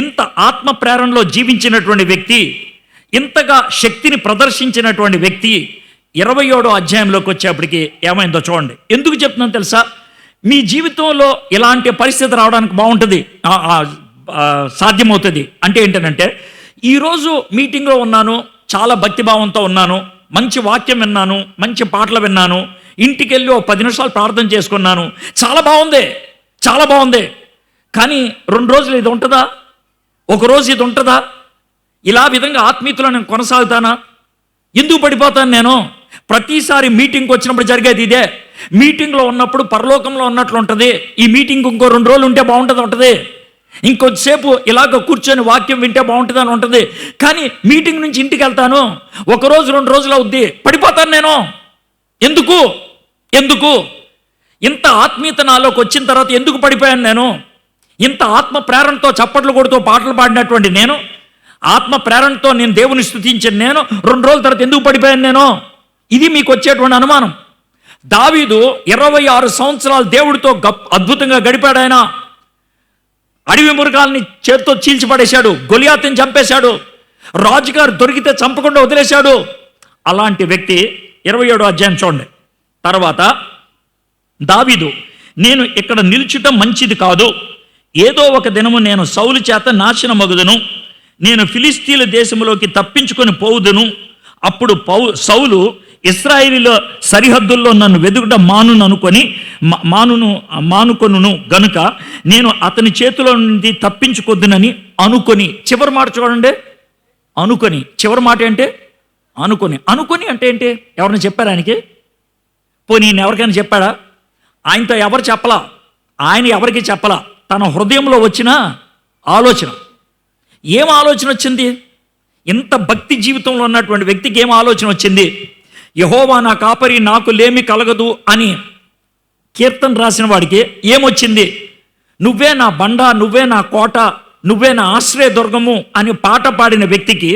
ఇంత ఆత్మ ప్రేరణలో జీవించినటువంటి వ్యక్తి, ఇంతగా శక్తిని ప్రదర్శించినటువంటి వ్యక్తి 27వ అధ్యాయంలోకి వచ్చేప్పటికి ఏమైందో చూడండి. ఎందుకు చెప్తున్నాను తెలుసా? మీ జీవితంలో ఇలాంటి పరిస్థితి రావడానికి బాగుంటుంది, సాధ్యమవుతుంది. అంటే ఏంటంటే, ఈరోజు మీటింగ్లో ఉన్నాను, చాలా భక్తిభావంతో ఉన్నాను, మంచి వాక్యం విన్నాను, మంచి పాటలు విన్నాను, ఇంటికి వెళ్ళి 10 నిమిషాలు ప్రార్థన చేసుకున్నాను, చాలా బాగుంది. కానీ 2 రోజులు ఇది ఉంటుందా? ఒక రోజు ఇది ఉంటుందా? ఇలా విధంగా ఆత్మీయతలో నేను కొనసాగుతానా? ఎందుకు పడిపోతాను నేను? ప్రతిసారి మీటింగ్కి వచ్చినప్పుడు జరిగేది ఇదే. మీటింగ్లో ఉన్నప్పుడు పరలోకంలో ఉన్నట్లు ఉంటుంది. ఈ మీటింగ్ ఇంకో 2 రోజులు ఉంటే బాగుంటుంది. ఇంకొద్దిసేపు ఇలాగ కూర్చొని వాక్యం వింటే బాగుంటుంది అని ఉంటుంది. కానీ మీటింగ్ నుంచి ఇంటికి వెళ్తాను, 1 రోజు 2 రోజులు అవుద్ది, పడిపోతాను నేను. ఎందుకు ఇంత ఆత్మీయత నాలోకి వచ్చిన తర్వాత ఎందుకు పడిపోయాను నేను? ఇంత ఆత్మ ప్రేరణతో చప్పట్లు కొడుతూ పాటలు పాడినటువంటి నేను, ఆత్మ ప్రేరణతో నేను దేవుని స్తుతించిన నేను 2 రోజుల తర్వాత ఎందుకు పడిపోయాను నేను? ఇది మీకు వచ్చేటువంటి అనుమానం. దావీదు 26 సంవత్సరాలు దేవుడితో అద్భుతంగా గడిపాడు. ఆయన అడవి మృగాల్ని చేత్తో చీల్చిపడేశాడు, గొలియాతుని చంపేశాడు, రాజుగారు దొరికితే చంపకుండా వదిలేశాడు. అలాంటి వ్యక్తి 27వ అధ్యాయం చూడండి. తర్వాత దావీదు, నేను ఇక్కడ నిల్చుటం మంచిది కాదు, ఏదో ఒక దినము నేను సౌలు చేత నాశనమగుదును, నేను ఫిలిస్తీన్ల దేశంలోకి తప్పించుకొని పోవుదును. అప్పుడు సౌలు ఇశ్రాయేలీల సరిహద్దుల్లో నన్ను వెదుకుట మానుకొనును గనుక నేను అతని చేతిలో నుండి తప్పించుకొద్దునని అనుకొని. చివరి మాట చూడండి, అనుకొని. చివరి మాట ఏంటి? అనుకొని అంటే ఏంటి? ఎవరిని చెప్పారు ఆయనకి? పోనీ నేను ఎవరికైనా చెప్పాడా? ఆయనతో ఎవరు చెప్పలా, ఆయన ఎవరికి చెప్పలా. తన హృదయంలో వచ్చిన ఆలోచన. ఏం ఆలోచన వచ్చింది? ఇంత భక్తి జీవితంలో ఉన్నటువంటి వ్యక్తికి ఏం ఆలోచన వచ్చింది? యెహోవా నా కాపరి, నాకు లేమి కలగదు అని కీర్తన రాసిన వాడికి ఏమొచ్చింది? నువ్వే నా బండ, నువ్వే నా కోట, నువ్వే నా ఆశ్రయదుర్గము అని పాట పాడిన వ్యక్తికి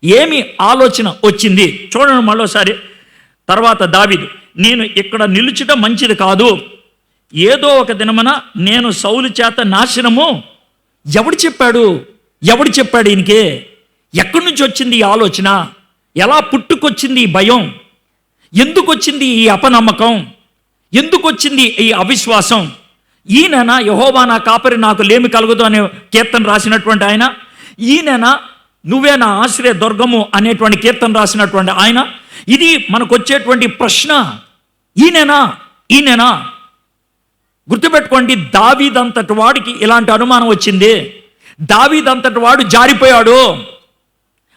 ఏమి ఆలోచన వచ్చింది? చూడండి మరోసారి. తర్వాత దావీదు, నేను ఇక్కడ నిలుచుట మంచిది కాదు, ఏదో ఒక దినమున నేను సౌలు చేత నాశనము. ఎవడు చెప్పాడు ఈయనకి? ఎక్కడి నుంచి వచ్చింది ఈ ఆలోచన? ఎలా పుట్టుకొచ్చింది ఈ భయం? ఎందుకు వచ్చింది ఈ అపనమ్మకం? ఎందుకు వచ్చింది ఈ అవిశ్వాసం? ఈయననా యెహోవా నా కాపరి, నాకు లేమి కలుగుదు అనే కీర్తన రాసినటువంటి ఆయన? ఈయననా నువ్వే నా ఆశ్రయ దుర్గము అనేటువంటి కీర్తన రాసినటువంటి ఆయన? ఇది మనకు వచ్చేటువంటి ప్రశ్న. ఈయననా? గుర్తుపెట్టుకోండి, దావీదంతటి వాడికి ఇలాంటి అనుమానం వచ్చింది. దావీదంతటి వాడు జారిపోయాడు.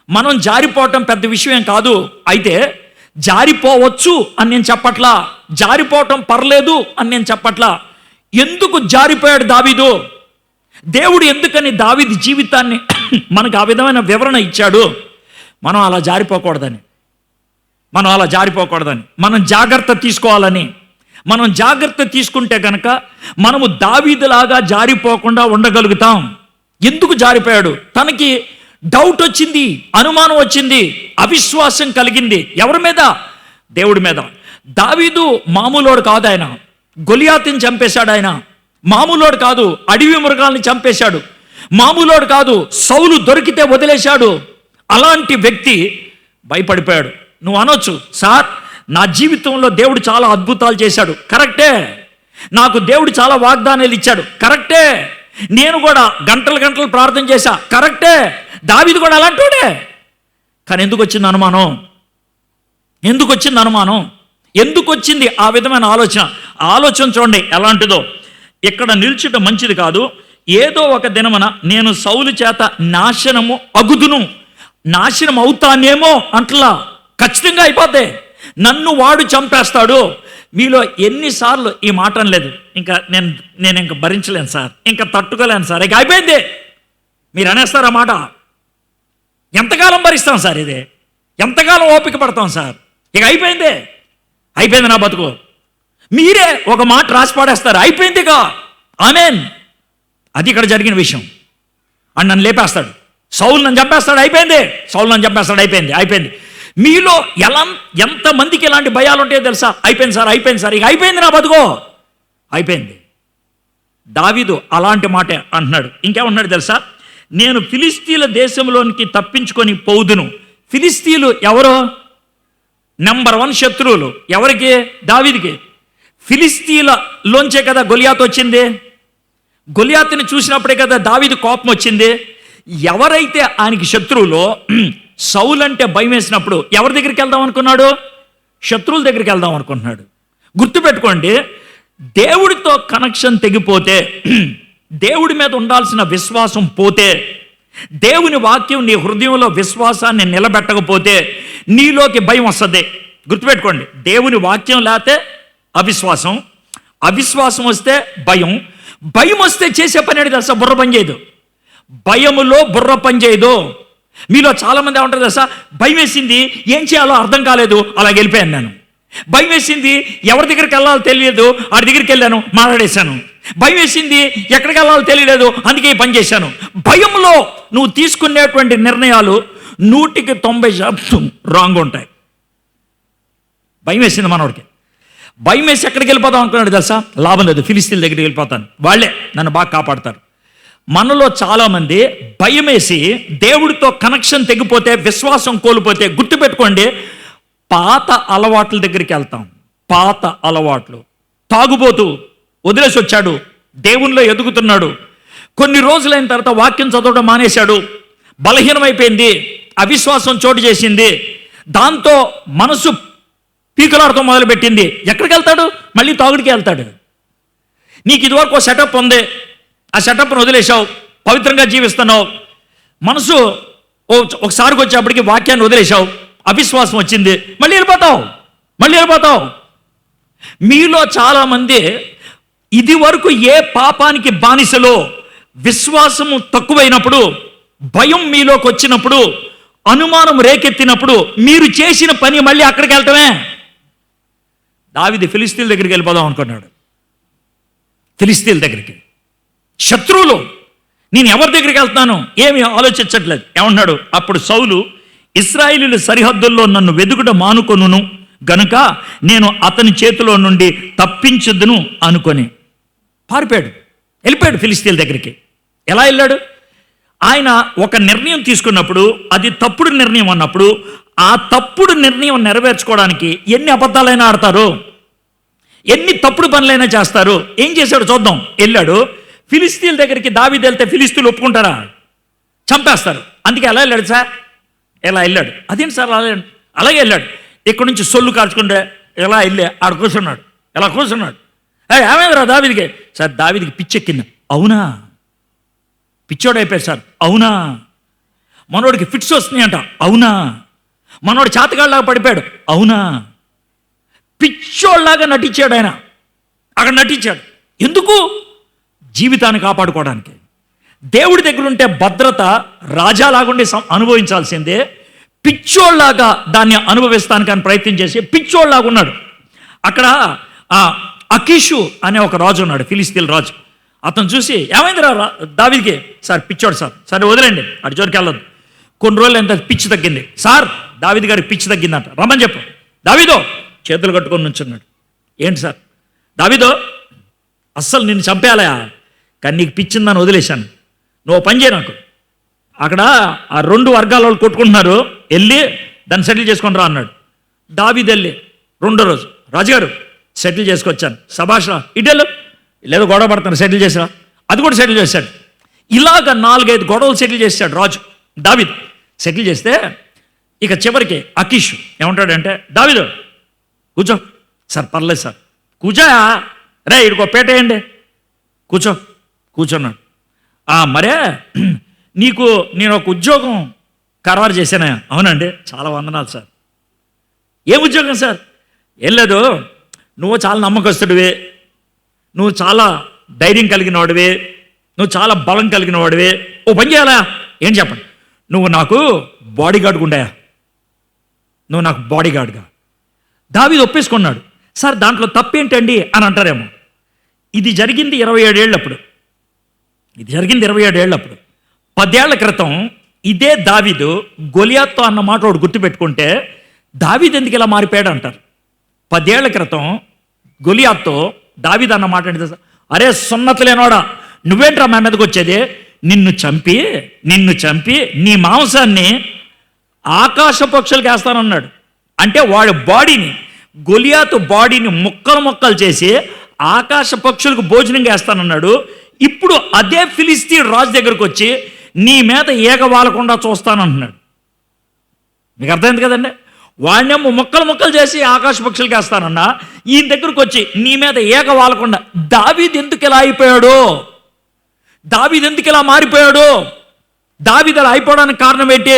మనం జారిపోవటం పెద్ద విషయం కాదు. అయితే జారిపోవచ్చు అని నేను చెప్పట్లా, జారిపోవటం పర్లేదు అని నేను చెప్పట్లా. ఎందుకు జారిపోయాడు దావీదు? దేవుడు ఎందుకని దావీదు జీవితాన్ని మనకు ఆ విధమైన వివరణ ఇచ్చాడు? మనం అలా జారిపోకూడదని, మనం జాగ్రత్త తీసుకోవాలని. మనం జాగ్రత్త తీసుకుంటే కనుక మనము దావీదులాగా జారిపోకుండా ఉండగలుగుతాం. ఎందుకు జారిపోయాడు? తనకి డౌట్ వచ్చింది, అనుమానం వచ్చింది, అవిశ్వాసం కలిగింది. ఎవరి మీద? దేవుడి మీద. దావీదు మామూలోడు కాదు. ఆయన గొలియాతుని చంపేశాడు. ఆయన మామూలోడు కాదు. అడవి మృగాల్ని చంపేశాడు. మామూలోడు కాదు. సౌలు దొరికితే వదిలేశాడు. అలాంటి వ్యక్తి భయపడిపోయాడు. నువ్వు అనొచ్చు, సార్ నా జీవితంలో దేవుడు చాలా అద్భుతాలు చేశాడు. కరెక్టే. నాకు దేవుడు చాలా వాగ్దానాలు ఇచ్చాడు. కరెక్టే. నేను కూడా గంటలు గంటలు ప్రార్థన చేశా. కరెక్టే. దావీదు కూడా అలాంటోడే. కానీ ఎందుకు వచ్చింది అనుమానం? ఎందుకు వచ్చింది ఆ విధమైన ఆలోచన చూడండి ఎలాంటిదో. ఇక్కడ నిల్చుట మంచిది కాదు. ఏదో ఒక దినమున నేను సౌలు చేత నాశనం అవుతానేమో అంటలా. ఖచ్చితంగా అయిపోతే నన్ను వాడు చంపేస్తాడు. మీలో ఎన్నిసార్లు ఈ మాట అనలేదు, ఇంకా నేను ఇంకా భరించలేను సార్, ఇంకా తట్టుకోలేను సార్, ఇక అయిపోయింది. మీరు అనేస్తారు ఆ మాట. ఎంతకాలం భరిస్తాం సార్? ఇది ఎంతకాలం ఓపిక పడతాం సార్? ఇక అయిపోయింది నా బతుకు. మీరే ఒక మాట రాసి పాడేస్తారు, అయిపోయింది ఇక, ఆమేన్. అది ఇక్కడ జరిగిన విషయం. అని నన్ను లేపేస్తాడు, సౌలు నన్ను చంపేస్తాడు, అయిపోయింది. మీలో ఎంతమందికి ఇలాంటి భయాలు ఉంటాయో తెలుసా? అయిపోయింది సార్, ఇక అయిపోయింది నా బతుకో, అయిపోయింది. దావీదు అలాంటి మాట అంటున్నాడు. ఇంకేమన్నాడు తెలుసా? నేను ఫిలిస్తీన్ల దేశంలోనికి తప్పించుకొని పోదును. ఫిలిస్తీన్లు ఎవరో? నెంబర్ 1 శత్రువులు. ఎవరికి? దావీదుకి. ఫిలిస్తీన్లలోంచే కదా గొలియాతు వచ్చింది. గొలియాతుని చూసినప్పుడే కదా దావీదు కోపం వచ్చింది. ఎవరైతే ఆయనకి శత్రువులో, సౌలు అంటే భయం వేసినప్పుడు ఎవరి దగ్గరికి వెళ్దాం అనుకున్నాడు? శత్రువుల దగ్గరికి వెళ్దాం అనుకుంటున్నాడు. గుర్తుపెట్టుకోండి, దేవుడితో కనెక్షన్ తెగిపోతే, దేవుడి మీద ఉండాల్సిన విశ్వాసం పోతే, దేవుని వాక్యం నీ హృదయంలో విశ్వాసాన్ని నిలబెట్టకపోతే నీలోకి భయం వస్తుంది. గుర్తుపెట్టుకోండి, దేవుని వాక్యం లేకపోతే అవిశ్వాసం వస్తే భయం వస్తే చేసే పని ఏంటి తెలుసా? బుర్ర పని చేయదు. భయములో బుర్ర పని చేయదు. మీలో చాలామంది ఏమంటారు తెలుసా? భయం వేసింది, ఏం చేయాలో అర్థం కాలేదు, అలా వెళ్ళిపోయాను నేను. భయం వేసింది, ఎవరి దగ్గరికి వెళ్ళాలో తెలియదు, వాడి దగ్గరికి వెళ్ళాను, మాట్లాడేశాను. భయం వేసింది, ఎక్కడికి వెళ్ళాలో తెలియలేదు, అందుకే ఈ పని చేశాను. భయంలో నువ్వు తీసుకునేటువంటి నిర్ణయాలు 100% రాంగ్ ఉంటాయి. భయం వేసింది మనోడికి. భయం వేసి ఎక్కడికి వెళ్ళిపోతాం అనుకున్నాడు తెలుసా? లాభం లేదు, ఫిలిస్తీన్ల దగ్గరికి వెళ్ళిపోతాను, వాళ్ళే నన్ను బాగా కాపాడతారు. మనలో చాలామంది భయం వేసి దేవుడితో కనెక్షన్ తెగిపోతే, విశ్వాసం కోల్పోతే, గుర్తుపెట్టుకోండి, పాత అలవాట్ల దగ్గరికి వెళ్తాం. పాత అలవాట్లు. తాగుబోతూ వదిలేసి వచ్చాడు, దేవునిలో ఎదుగుతున్నాడు. కొన్ని రోజులైన తర్వాత వాక్యం చదవడం మానేశాడు, బలహీనమైపోయింది, అవిశ్వాసం చోటు చేసింది, దాంతో మనసు పీకలాడుతూ మొదలుపెట్టింది. ఎక్కడికి వెళ్తాడు? మళ్ళీ తాగుడికి వెళ్తాడు. నీకు ఇదివరకు ఒక సెటప్ ఉంది, ఆ సెటప్ను వదిలేసావు, పవిత్రంగా జీవిస్తున్నావు. మనసు ఒకసారికి వచ్చేప్పటికి వాక్యాన్ని వదిలేసావు, అవిశ్వాసం వచ్చింది, మళ్ళీ వెళ్ళిపోతావు. మీలో చాలామంది ఇది వరకు ఏ పాపానికి బానిసలో, విశ్వాసము తక్కువైనప్పుడు, భయం మీలోకి వచ్చినప్పుడు, అనుమానం రేకెత్తినప్పుడు మీరు చేసిన పని మళ్ళీ అక్కడికి వెళ్ళటమే. దావీదు ఫిలిస్తీన్ల దగ్గరికి వెళ్ళిపోదాం అనుకున్నాడు. ఫిలిస్తీన్ల దగ్గరికి, శత్రువులు, నేను ఎవరి దగ్గరికి వెళ్తున్నాను ఏమి ఆలోచించట్లేదు. ఏమన్నాడు? అప్పుడు సౌలు, ఇశ్రాయేలీయుల సరిహద్దుల్లో నన్ను వెదుకుట మానుకొనును గనుక నేను అతని చేతిలో నుండి తప్పించదును అనుకొని వెళ్ళిపోయాడు ఫిలిస్తీన్ల దగ్గరికి. ఎలా వెళ్ళాడు? ఆయన ఒక నిర్ణయం తీసుకున్నప్పుడు, అది తప్పుడు నిర్ణయం అన్నప్పుడు, ఆ తప్పుడు నిర్ణయం నెరవేర్చుకోవడానికి ఎన్ని అబద్ధాలైనా ఆడతారు, ఎన్ని తప్పుడు పనులైనా చేస్తారు. ఏం చేశాడు చూద్దాం. వెళ్ళాడు ఫిలిస్తీన్ల దగ్గరికి. దావీదు వెళ్తే ఫిలిస్తీన్లు ఒప్పుకుంటారా? చంపేస్తారు. అందుకే ఎలా వెళ్ళాడు సార్? ఎలా వెళ్ళాడు? అదేంటి సార్ అలాగే వెళ్ళాడు. ఇక్కడ నుంచి సొల్లు కాల్చుకుంటే ఎలా వెళ్ళే ఆడ కూర్చున్నాడు. ఏమైందిరా దావీదికి? సార్ దావీదికి పిచ్చెక్కింది. అవునా? పిచ్చోడు అయిపోయాడు సార్. అవునా? మనోడికి ఫిట్స్ వస్తున్నాయంట. అవునా? మనోడు చాతగాళ్ళలాగా పడిపోయాడు. అవునా? పిచ్చోళ్ళలాగా నటించాడు ఆయన. అక్కడ నటించాడు. ఎందుకు? జీవితాన్ని కాపాడుకోవడానికి. దేవుడి దగ్గర ఉంటే భద్రత రాజాలాగుండి అనుభవించాల్సిందే. పిచ్చోళ్ళలాగా దాన్ని అనుభవిస్తానికి అని ప్రయత్నం చేసి పిచ్చోళ్ళలాగా ఉన్నాడు. అక్కడ అకీషు అనే ఒక రాజు ఉన్నాడు, ఫిలిస్తీన్ రాజు. అతను చూసి ఏమైంది దావీదికి? సార్ పిచ్చోడు సార్. సరే వదిలేండి, అటు జోరికి వెళ్ళొద్దు. కొన్ని రోజులు ఎంత పిచ్చి తగ్గింది సార్. దావీదు గారికి పిచ్చి తగ్గిందంట, రమ్మని చెప్పు. దావీదో చేతులు కట్టుకొని నుంచున్నాడు. ఏంటి సార్? దావీదో అస్సలు నిన్ను చంపేయాలయా, కానీ నీకు పిచ్చిందని వదిలేశాను. నువ్వు పని చేయ నాకు. అక్కడ ఆ 2 వర్గాల వాళ్ళు కొట్టుకుంటున్నారు, వెళ్ళి దాన్ని సెటిల్ చేసుకొని రా అన్నాడు. దావీదు వెళ్ళి రెండో రోజు, రాజుగారు సెటిల్ చేసుకొచ్చాను. సభాష ఇటెళ్ళు, లేదో గొడవ పడతాను, సెటిల్ చేసిరా. అది కూడా సెటిల్ చేశాడు. ఇలాగ 4-5 గొడవలు సెటిల్ చేశాడు రాజు. దావీదు సెటిల్ చేస్తే ఇక చివరికి అకీషు ఏమంటాడంటే, దావీదు కూర్చో. సార్ పర్లేదు సార్. కూర్చోయా రే, ఇడికో పేట వేయండి, కూర్చున్నాడు. మరే నీకు నేను ఒక ఉద్యోగం ఖరారు చేశానా? అవునండి. చాలా వందనాలు సార్. ఏం ఉద్యోగం సార్? ఏం లేదు, నువ్వు చాలా నమ్మకస్తుడివి, నువ్వు చాలా ధైర్యం కలిగిన వాడివి, నువ్వు చాలా బలం కలిగిన వాడివి. ఓ పని చేయాలా? ఏం చెప్పండి. నువ్వు నాకు బాడీగార్డ్గా ఉండాయా? నువ్వు నాకు బాడీగార్డ్గా. దావీదు ఒప్పేసుకున్నాడు. సార్ దాంట్లో తప్పేంటండి అని అంటారేమో. ఇది జరిగింది 27 ఏళ్ళప్పుడు. 10 ఏళ్ల క్రితం ఇదే దావీదు గొలియాత్తో అన్న మాట ఒకటి గుర్తుపెట్టుకుంటే, దావీదు ఎందుకు ఇలా మారిపోయాడు అంటారు. 10 ఏళ్ల క్రితం గొలియాత్తో దావీదు అన్న మాట అంటే, అరే సున్నతి లేనోడా, నువ్వేంట్రా మా మీదకి వచ్చేది? నిన్ను చంపి నీ మాంసాన్ని ఆకాశ పక్షులకు వేస్తానన్నాడు. అంటే వాడి బాడీని, గొలియాతు బాడీని ముక్కలు చేసి ఆకాశ పక్షులకు భోజనం వేస్తానన్నాడు. ఇప్పుడు అదే ఫిలిస్తీన్ రాజు దగ్గరకు వచ్చి నీ మీద ఏగ వాలకుండా చూస్తానంటున్నాడు. మీకు అర్థమైంది కదండి? వాడినేమో ముక్కలు చేసి ఆకాశ పక్షులకి వేస్తానన్నా, ఈయన దగ్గరకు వచ్చి నీ మీద ఏగ వాలకుండా. దావీదు ఎందుకు ఇలా అయిపోయాడు? దావీదు ఎందుకు ఇలా మారిపోయాడు? దావీదు అలా అయిపోవడానికి కారణం ఏంటి?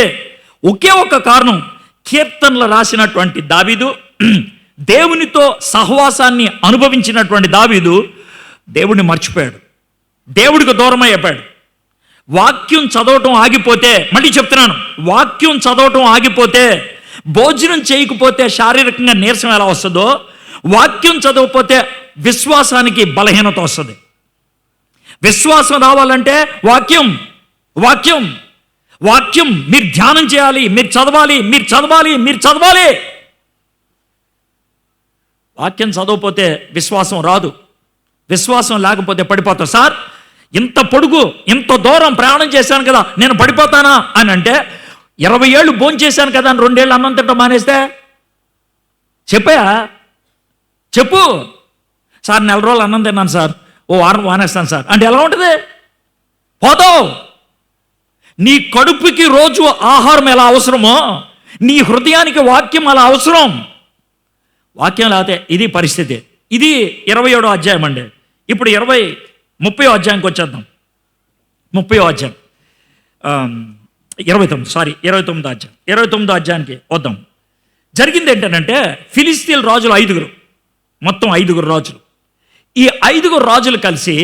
ఒకే ఒక్క కారణం. కీర్తనలు రాసినటువంటి దావీదు, దేవునితో సహవాసాన్ని అనుభవించినటువంటి దావీదు దేవుడిని మర్చిపోయాడు, దేవుడికి దూరం అయిపోయాడు. వాక్యం చదవటం ఆగిపోతే, మళ్ళీ చెప్తున్నాను, వాక్యం చదవటం ఆగిపోతే, భోజనం చేయకపోతే శారీరకంగా నీరసం ఎలా వస్తుందో, వాక్యం చదవకపోతే విశ్వాసానికి బలహీనత వస్తుంది. విశ్వాసం రావాలంటే వాక్యం మీరు ధ్యానం చేయాలి, మీరు చదవాలి. వాక్యం చదవకపోతే విశ్వాసం రాదు. విశ్వాసం లేకపోతే పడిపోతావు. సార్ ఇంత పొడుగు ఇంత దూరం ప్రయాణం చేశాను కదా, నేను పడిపోతానా అని అంటే, 20 ఏళ్ళు భోంచేశాను కదా అని 2 ఏళ్ళు అన్నం తింటాం మానేస్తే చెప్పు. సార్ 4 రోజులు అన్నం తిన్నాను సార్, ఓ వారం మానేస్తాను సార్ అంటే ఎలా ఉంటుంది? పోతావు. నీ కడుపుకి రోజు ఆహారం ఎలా అవసరమో, నీ హృదయానికి వాక్యం అలా అవసరం. వాక్యం లేకపోతే ఇది పరిస్థితి. ఇది 27వ అధ్యాయం అండి. ఇప్పుడు 30వ అధ్యాయంకి వచ్చేద్దాం. 30వ అధ్యాయం 29వ అధ్యాయం 29వ అధ్యాయానికి వద్దాం. జరిగింది ఏంటంటే, ఫిలిస్తీన్ రాజులు 5, మొత్తం 5 రాజులు. ఈ 5 రాజులు కలిసి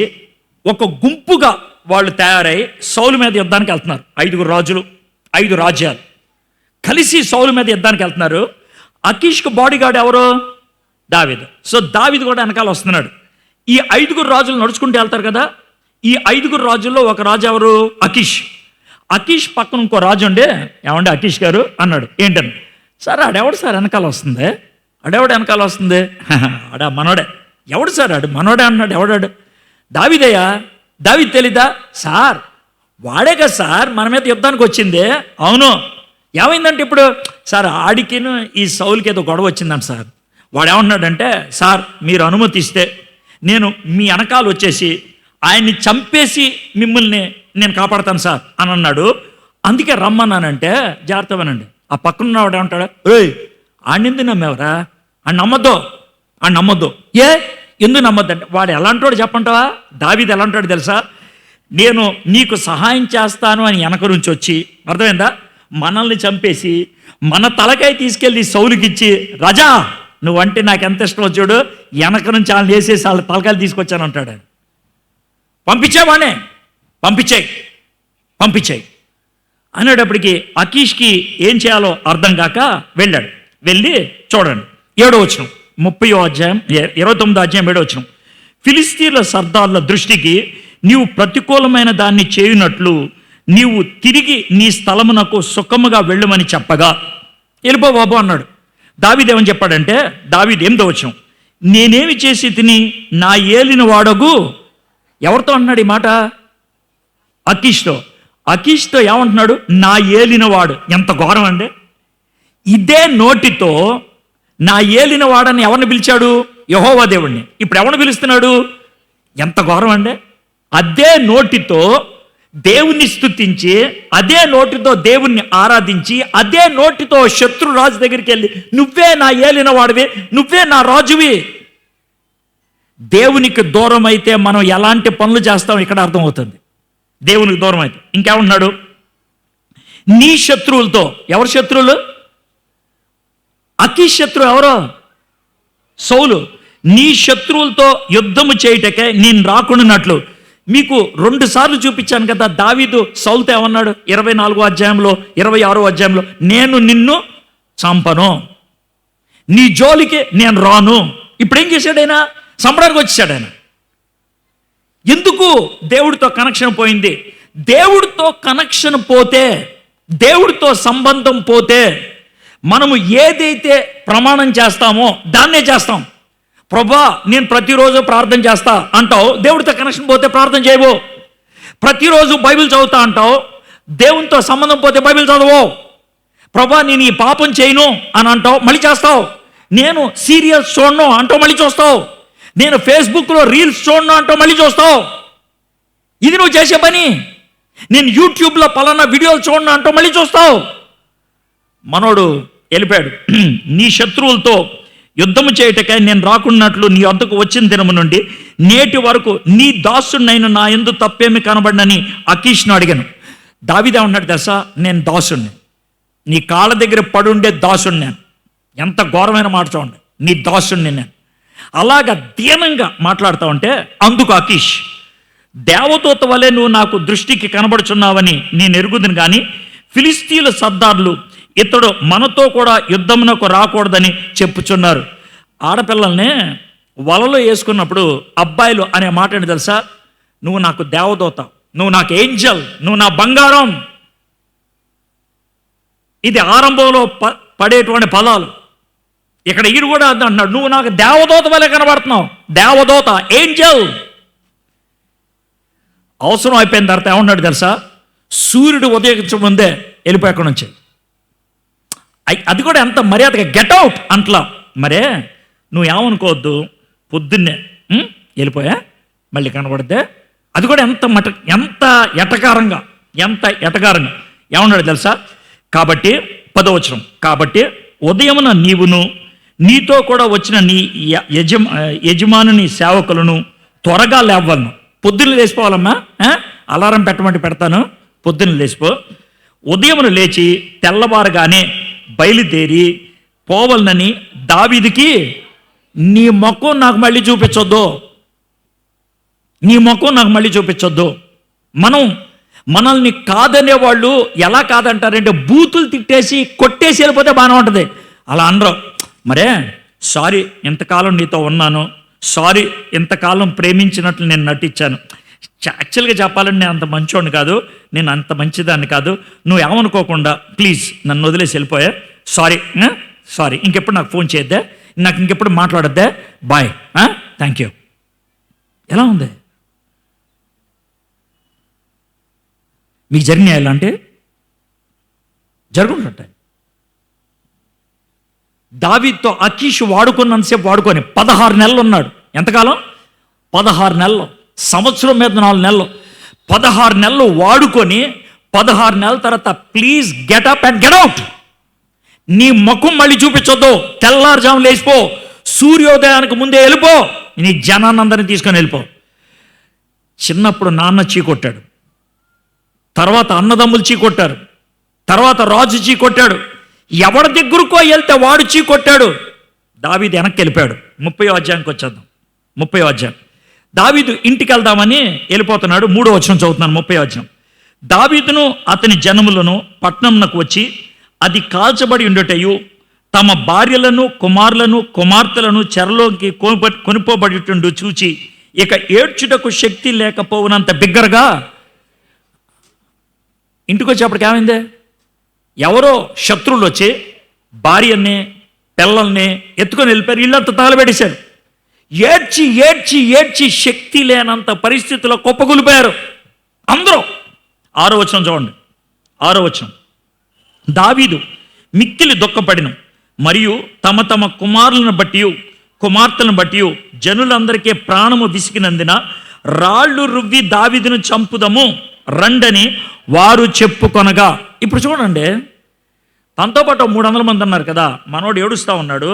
ఒక గుంపుగా వాళ్ళు తయారై సౌలు మీద యుద్ధానికి వెళ్తున్నారు. 5 రాజులు, 5 రాజ్యాలు కలిసి సౌలు మీద యుద్ధానికి వెళ్తున్నారు. అకీష్కు బాడీగార్డ్ ఎవరు? దావీదు. సో దావీదు కూడా వెనకాల వస్తున్నాడు. ఈ 5 రాజులు నడుచుకుంటూ వెళ్తారు కదా. ఈ 5 రాజుల్లో ఒక రాజు ఎవరు? అకీష్ పక్కన ఇంకో రాజు ఉండే, ఏమంటే అకీష్ గారు అన్నాడు. ఏంటని? సార్ ఆడెవడు సార్ వెనకాల వస్తుంది? ఆడా మనోడే. ఎవడు సార్? మనోడే అన్నాడు. ఎవడాడు? దావీదయ్యా. దావీదు తెలీదా? సార్ వాడే కదా సార్ మన మీద యుద్ధానికి వచ్చింది. అవును. ఏమైందంటే ఇప్పుడు సార్ ఆడికిను ఈ సౌలుకి ఏదో గొడవ వచ్చిందంట సార్. వాడు ఏమన్నాడంటే, సార్ మీరు అనుమతిస్తే నేను మీ వెనకాల వచ్చేసి ఆయన్ని చంపేసి మిమ్మల్ని నేను కాపాడతాను సార్ అని అన్నాడు. అందుకే రమ్మన్నానంటే, జాగ్రత్తగానండి. ఆ పక్కనున్నవాడు ఏమంటాడు? ఏయ్ ఆడింది నమ్మేవరా? అని నమ్మద్దు. ఏ ఎందుకు నమ్మొద్దంటే వాడు ఎలాంటోడు చెప్పంటావా? దావీదు ఎలాంటోడు తెలుసా? నేను నీకు సహాయం చేస్తాను అని వెనక నుంచి వచ్చి, అర్థమైందా, మనల్ని చంపేసి మన తలకాయ తీసుకెళ్ళి సౌలుకిచ్చి, రాజా నువ్వంటే నాకు ఎంత ఇష్టమో చూడు, వెనక నుంచి వాళ్ళని వేసేసి వాళ్ళ తలకాయలు తీసుకొచ్చాను అంటాడు. పంపించేవాడే, పంపించేయి అనేటప్పటికి అకీష్కి ఏం చేయాలో అర్థం కాక వెళ్ళాడు. వెళ్ళి చూడండి 7వ వచనం, 30వ అధ్యాయం 29వ అధ్యాయం 7వ వచనం. ఫిలిస్తీన్ల సర్దార్ల దృష్టికి నీవు ప్రతికూలమైన దాన్ని చేయునట్లు నీవు తిరిగి నీ స్థలమునకు సుఖముగా వెళ్ళమని చెప్పగా, వెళ్ళిపో బాబు అన్నాడు. దావీదు ఏమని చెప్పాడంటే, దావీదు 8వ వచనం, నేనేమి చేసి తిని నా ఏలిన వాడగు, ఎవరితో అన్నాడు ఈ మాట? అకీష్తో ఏమంటున్నాడు? నా ఏలినవాడు. ఎంత ఘోరం అండి! ఇదే నోటితో నా ఏలినవాడని ఎవరిని పిలిచాడు? యెహోవా దేవుణ్ణి. ఇప్పుడు ఎవరిని పిలుస్తున్నాడు? ఎంత ఘోరం అండి! అదే నోటితో దేవుణ్ణి స్తుతించి, అదే నోటితో దేవుణ్ణి ఆరాధించి, అదే నోటితో శత్రు రాజు దగ్గరికి వెళ్ళి, నువ్వే నా ఏలినవాడివి, నువ్వే నా రాజువి. దేవునికి దూరం అయితే మనం ఎలాంటి పనులు చేస్తాం ఇక్కడ అర్థమవుతుంది. దేవునికి దూరం అయితే ఇంకేమన్నాడు? నీ శత్రువులతో. ఎవరు శత్రువులు? అకీష్ శత్రువు ఎవరో? సౌలు. నీ శత్రువులతో యుద్ధము చేయుటకే నేను రాకుండానట్లు. మీకు 2 సార్లు చూపించాను కదా దావీదు సౌలుతో ఏమన్నాడు? 24వ అధ్యాయంలో 26వ అధ్యాయంలో, నేను నిన్ను చంపను, నీ జోలికి నేను రాను. ఇప్పుడు ఏం చేశాడు ఆయన? చంపడానికి వచ్చేసాడు ఆయన. ఎందుకు? దేవుడితో కనెక్షన్ పోయింది. దేవుడితో కనెక్షన్ పోతే, దేవుడితో సంబంధం పోతే, మనము ఏదైతే ప్రమాణం చేస్తామో దాన్నే చేస్తాం. ప్రభా నేను ప్రతిరోజు ప్రార్థన చేస్తా అంటావు, దేవుడితో కనెక్షన్ పోతే ప్రార్థన చేయవు. ప్రతిరోజు బైబిల్ చదువుతా అంటావు, దేవునితో సంబంధం పోతే బైబిల్ చదవవు. ప్రభా నేను ఈ పాపం చేయను అని అంటావు, మళ్ళీ చేస్తావు. నేను సీరియల్స్ చూడను అంటావు, మళ్ళీ చూస్తావు. నేను ఫేస్బుక్లో రీల్స్ చూడను అంటావు, మళ్ళీ చూస్తావు. ఇది నువ్వు చేసే పని. నేను యూట్యూబ్లో పలానా వీడియోలు చూడను అంటావు, మళ్ళీ చూస్తావు. మనోడు వెళ్ళిపోయాడు. నీ శత్రువులతో యుద్ధము చేయుటకై నేను రాకున్నట్లు నీ వద్దకు వచ్చిన దినము నుండి నేటి వరకు నీ దాసుడినైన నా యందు తప్పేమి కనబడినని అకీష్ను అడిగాను. దావీదు ఉన్నాడు తెలుసా? నేను దాసుడిని, నీ కాళ్ళ దగ్గర పడుండే దాసుడిని నేను. ఎంత ఘోరమైన మాట చూడండి, నీ దాసుడిని నేను. అలాగా దీనంగా మాట్లాడుతూ ఉంటే అందుకు అకీష్, దేవదూత వలె నువ్వు నాకు దృష్టికి కనబడుచున్నావని నేను ఎరుగుదును, కానీ ఫిలిస్తీన్ల సర్దార్లు ఇతడు మనతో కూడా యుద్ధమునకు రాకూడదని చెప్పుచున్నారు. ఆడపిల్లల్ని వలలో వేసుకున్నప్పుడు అబ్బాయిలు అనే మాట ఏంటి తెలుసా? నువ్వు నాకు దేవదూత, నువ్వు నాకు ఏంజల్, నువ్వు నా బంగారం. ఇది ఆరంభంలో పడేటువంటి పదాలు. ఇక్కడ ఈడు కూడా అంటున్నాడు, నువ్వు నాకు దేవదూత వలె కనబడుతున్నావు. దేవదూత, ఏంజల్. అవసరం అయిపోయిన తర్వాత ఏమన్నాడు తెలుసా? సూర్యుడు ఉదయించ ముందే వెళ్ళిపోయి అక్కడి నుంచి. అది కూడా ఎంత మర్యాదగా గెట్అవుట్ అంట్లా. మరే నువ్వు ఏమనుకోవద్దు, పొద్దున్నే వెళ్ళిపోయా మళ్ళీ కనబడితే. అది కూడా ఎంత ఎటకారంగా ఏమన్నాడు తెలుసా? కాబట్టి 10వ వచనం, కాబట్టి ఉదయమున నీవును నీతో కూడా వచ్చిన నీ యజమానుని సేవకులను త్వరగా లేవలను. పొద్దున్న లేచిపోవాలమ్మా, అలారం పెట్టమంటే పెడతాను. పొద్దున్న లేచిపో. ఉదయమును లేచి తెల్లవారుగానే బయలుదేరి పోవలనని దావీదుకి, నీ ముఖం నాకు మళ్ళీ చూపించొద్దు, నీ ముఖం నాకు మళ్ళీ చూపించొద్దు. మనల్ని కాదనే వాళ్ళు ఎలా కాదంటారంటే బూతులు తిట్టేసి కొట్టేసి వెళ్ళిపోతే బాగానే ఉంటుంది. అలా అనరు. మరే సారీ, ఇంతకాలం నీతో ఉన్నాను, సారీ ఇంతకాలం ప్రేమించినట్లు నేను నటించాను. యాక్చువల్గా చెప్పాలని నేను అంత మంచోడిని కాదు, నేను అంత మంచిదాన్ని కాదు, నువ్వు ఏమనుకోకుండా ప్లీజ్ నన్ను వదిలేసి వెళ్ళిపోయా, సారీ ఇంకెప్పుడు నాకు ఫోన్ చేయొద్దే, నాకు ఇంకెప్పుడు మాట్లాడొద్దే, బాయ్, థ్యాంక్ యూ. ఎలా ఉంది మీకు జరిగినాయి? ఎలా అంటే జరుగుతుంటాయి. దావీదుతో అకీషు వాడుకున్నంతసేపు వాడుకొని 16 నెలలు ఉన్నాడు. ఎంతకాలం? 16 నెలలు. సంవత్సరం మీద 4 నెలలు. 16 నెలలు వాడుకొని 16 నెలల తర్వాత please get up and get out. నీ ముఖం మళ్ళీ చూపించొద్దు, తెల్లారుజాము లేచిపో, సూర్యోదయానికి ముందే వెళ్ళిపో. నీ జనాన్ని అందరినీ తీసుకొని వెళ్ళిపో. చిన్నప్పుడు నాన్న చీకొట్టాడు, తర్వాత అన్నదమ్ములు చీకొట్టారు, తర్వాత రాజు చీకొట్టాడు, ఎవరి దగ్గరకో వెళ్తే వాడు చీకొట్టాడు. దావీదు వెనక్కి వెళ్ళిపోయాడు. 30వ అధ్యాయానికి వచ్చేద్దాం. 30వ అధ్యాయం. దావీదు ఇంటికి వెళ్దామని వెళ్ళిపోతున్నాడు. 3వ వచనం చదువుతున్నాను. 30వ అధ్యాయం. దావీదును అతని జనములను పట్టణంనకు వచ్చి అది కాల్చబడి ఉండటయు తమ భార్యలను కుమారులను కుమార్తెలను చెరలోకి కొనిపోబడిటుండు చూచి ఇక ఏడ్చుటకు శక్తి లేకపోవునంత బిగ్గరగా ఇంటికి వచ్చేప్పటికి ఏమైందే? ఎవరో శత్రువులు వచ్చి భార్యని పిల్లల్ని ఎత్తుకొని వెళ్ళిపోయారు. ఇల్లంతా తగలబెట్టేశారు. ఏడ్చి ఏడ్చి ఏడ్చి శక్తి లేనంత పరిస్థితిలో కుప్పకూలిపోయారు అందరూ. 6వ వచనం చూడండి. 6వ వచనం. దావీదు మిక్కిలి దుఃఖపడిన మరియు తమ తమ కుమారులను బట్టి కుమార్తెలను బట్టి జనులందరికీ ప్రాణము విసిగినందున రాళ్ళు రువ్వి దావీదును చంపుదము రండని వారు చెప్పుకొనగా. ఇప్పుడు చూడండి, తనతో పాటు 300 మంది ఉన్నారు కదా. మనోడు ఏడుస్తూ ఉన్నాడు.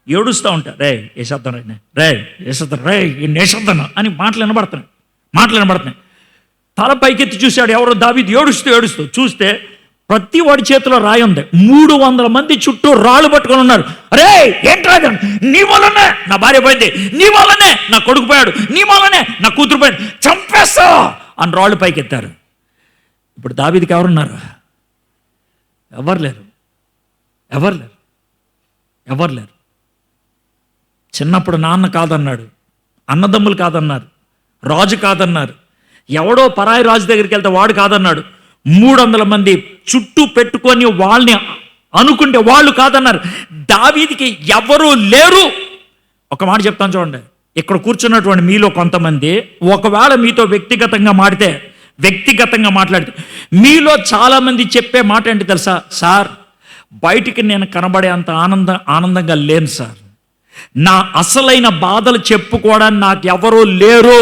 ఏడుస్తూ ఉంటారు, రే వేసేద్దాం రే వేసేద్దాం రే వేసేద్దాను అని మాటలు వినబడుతున్నాయి. తల పైకెత్తి చూశాడు. ఎవరో దావీదు ఏడుస్తూ చూస్తే ప్రతి వాడి చేతిలో రాయి ఉంది. 300 మంది చుట్టూ రాళ్ళు పట్టుకొని ఉన్నారు. అరే ఏంట్రా, నీ వల్లనే నా భార్య పోయింది, నీ వల్లనే నా కొడుకు పోయాడు, నీ వల్లనే నా కూతురు పోయాడు, చంపేస్తా అని రాళ్ళు పైకెత్తారు. ఇప్పుడు దావీదుకి ఎవరున్నారు? ఎవరు లేరు. చిన్నప్పుడు నాన్న కాదన్నాడు, అన్నదమ్ములు కాదన్నారు, రాజు కాదన్నారు, ఎవడో పరాయి రాజు దగ్గరికి వెళ్తే వాడు కాదన్నాడు. 300 మంది చుట్టూ పెట్టుకొని వాళ్ళని అనుకుంటే వాళ్ళు కాదన్నారు. దావీదుకి ఎవరూ లేరు. ఒక మాట చెప్తాను చూడండి. ఇక్కడ కూర్చున్నటువంటి మీలో కొంతమంది ఒకవేళ మీతో వ్యక్తిగతంగా మాట్లాడితే మీలో చాలామంది చెప్పే మాట ఏంటి తెలుసా? సార్, బయటికి నేను కనబడే అంత ఆనందంగా లేను సార్. నా అసలైన బాధలు చెప్పుకోవడానికి నాకు ఎవరూ లేరు.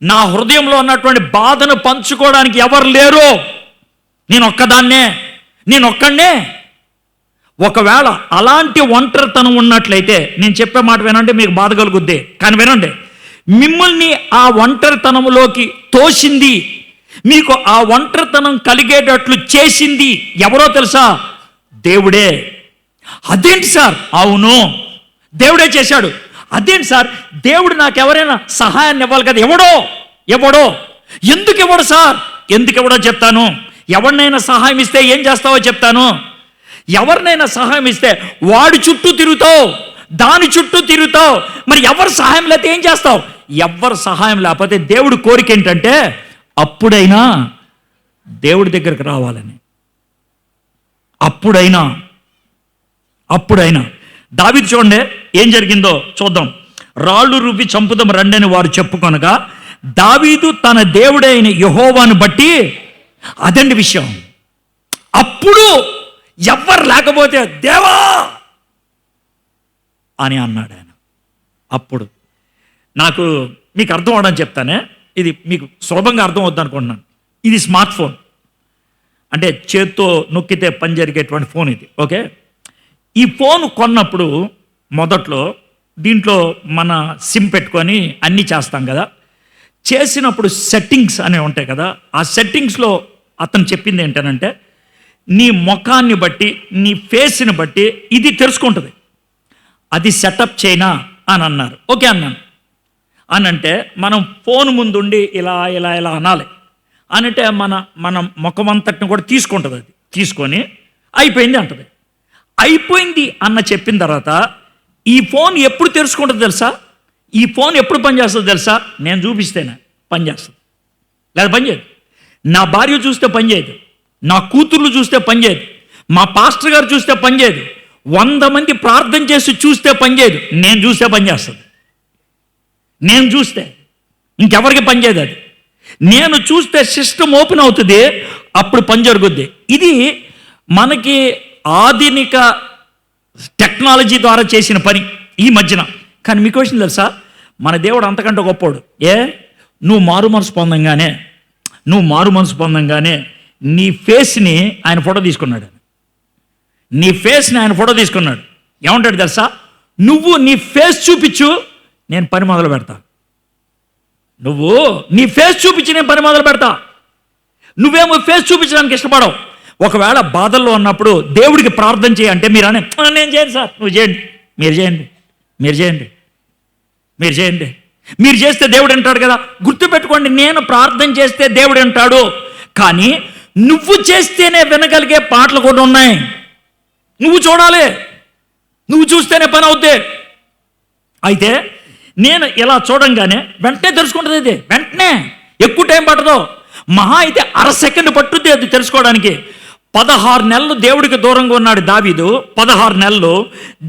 నా హృదయంలో ఉన్నటువంటి బాధను పంచుకోవడానికి ఎవరు లేరు. నేను ఒక్కడనే. ఒకవేళ అలాంటి ఒంటరితనం ఉన్నట్లయితే నేను చెప్పే మాట వినండి, మీకు బాధ కలుగుద్ది. కానీ వినండి, మిమ్మల్ని ఆ ఒంటరితనంలోకి తోసింది, మీకు ఆ ఒంటరితనం కలిగేటట్లు చేసింది ఎవరో తెలుసా? దేవుడే. అదేంటి సార్? అవును, దేవుడే చేశాడు. అదేంటి సార్? దేవుడు నాకు ఎవరైనా సహాయాన్ని ఇవ్వాలి కదా. ఎవడో ఎందుకు ఇవ్వడు సార్? ఎందుకు ఇవ్వడో చెప్తాను. ఎవరినైనా సహాయం ఇస్తే ఏం చేస్తావో చెప్తాను. ఎవరినైనా సహాయం ఇస్తే వాడి చుట్టూ తిరుగుతావు, దాని చుట్టూ తిరుగుతావు. మరి ఎవరు సహాయం లేకపోతే ఏం చేస్తావు? ఎవరు సహాయం లేకపోతే దేవుడు కోరిక ఏంటంటే అప్పుడైనా దేవుడి దగ్గరికి రావాలని. అప్పుడైనా దావీదు చూడండి ఏం జరిగిందో చూద్దాం. రాళ్ళు రువ్వి చంపుదాం రండని వారు చెప్పుకొనగా దావీదు తన దేవుడైన యెహోవాను బట్టి, అదండి విషయం. అప్పుడు ఎవ్వరు లేకపోతే దేవా అని అన్నాడు ఆయన. అప్పుడు నాకు మీకు అర్థం అవడానికి చెప్తానే, ఇది మీకు సులభంగా అర్థం అవుద్ది అనుకుంటున్నాను. ఇది స్మార్ట్ ఫోన్, అంటే చేత్తో నొక్కితే పని జరిగేటువంటి ఫోన్ ఇది. ఓకే, ఈ ఫోన్ కొన్నప్పుడు మొదట్లో దీంట్లో మన సిమ్ పెట్టుకొని అన్నీ చేస్తాం కదా. చేసినప్పుడు సెట్టింగ్స్ అనేవి ఉంటాయి కదా. ఆ సెట్టింగ్స్లో అతను చెప్పింది ఏంటనంటే, నీ ముఖాన్ని బట్టి నీ ఫేస్ని బట్టి ఇది తెలుసుకుంటుంది. అది సెటప్ చేయనా అని అన్నారు. ఓకే అన్నాను. అని అంటే మనం ఫోన్ ముందుండి ఇలా ఇలా ఇలా అనాలి అనంటే మన ముఖం అంతటిని కూడా తీసుకుంటుంది. అది తీసుకొని అయిపోయింది అంటది. అయిపోయింది అన్న చెప్పిన తర్వాత ఈ ఫోన్ ఎప్పుడు తెలుసుకుంటుంది తెలుసా? ఈ ఫోన్ ఎప్పుడు పనిచేస్తుంది తెలుసా? నేను చూపిస్తేనే పనిచేస్తుంది, లేదా పనిచేయదు. నా భార్య చూస్తే పనిచేయదు, నా కూతుర్లు చూస్తే పనిచేయదు, మా పాస్టర్ గారు చూస్తే పనిచేయదు, 100 మంది ప్రార్థన చేసి చూస్తే పనిచేయదు. నేను చూస్తే పనిచేస్తుంది. నేను చూస్తే ఇంకెవరికి పనిచేయదు. అది నేను చూస్తే సిస్టమ్ ఓపెన్ అవుతుంది, అప్పుడు పని జరుగుద్ది. ఇది మనకి ఆధునిక టెక్నాలజీ ద్వారా చేసిన పని ఈ మధ్యన. కానీ మీకు విషయం తెలుసా, మన దేవుడు అంతకంటే గొప్పోడు. నువ్వు మారు మనసు పొందంగానే నీ ఫేస్ని ఆయన ఫోటో తీసుకున్నాడు. ఏమంటాడు తెలుసా? నువ్వు నీ ఫేస్ చూపించు, నేను పని మొదలు పెడతా. నువ్వు నీ ఫేస్ చూపించి నేను పని మొదలు పెడతా. నువ్వేమో ఫేస్ చూపించడానికి ఇష్టపడవు. ఒకవేళ బాధల్లో ఉన్నప్పుడు దేవుడికి ప్రార్థన చేయంటే మీరు అనే, నేను చేయను సార్, నువ్వు చేయండి, మీరు చేయండి, మీరు చేయండి, మీరు చేయండి. మీరు చేస్తే దేవుడు అంటాడు కదా. గుర్తుపెట్టుకోండి, నేను ప్రార్థన చేస్తే దేవుడు అంటాడు. కానీ నువ్వు చేస్తేనే వినగలిగే పాటలు కూడా ఉన్నాయి. నువ్వు చూడాలి, నువ్వు చూస్తేనే పని అవుద్ది. అయితే నేను ఇలా చూడంగానే వెంటనే తెలుసుకుంటుంది. ఇది వెంటనే ఎక్కువ టైం పట్టదు. మహా అయితే అరసెకండ్ పట్టుద్ది అది తెలుసుకోవడానికి. 16 నెలలు దేవుడికి దూరంగా ఉన్నాడు దావీదు. 16 నెలలు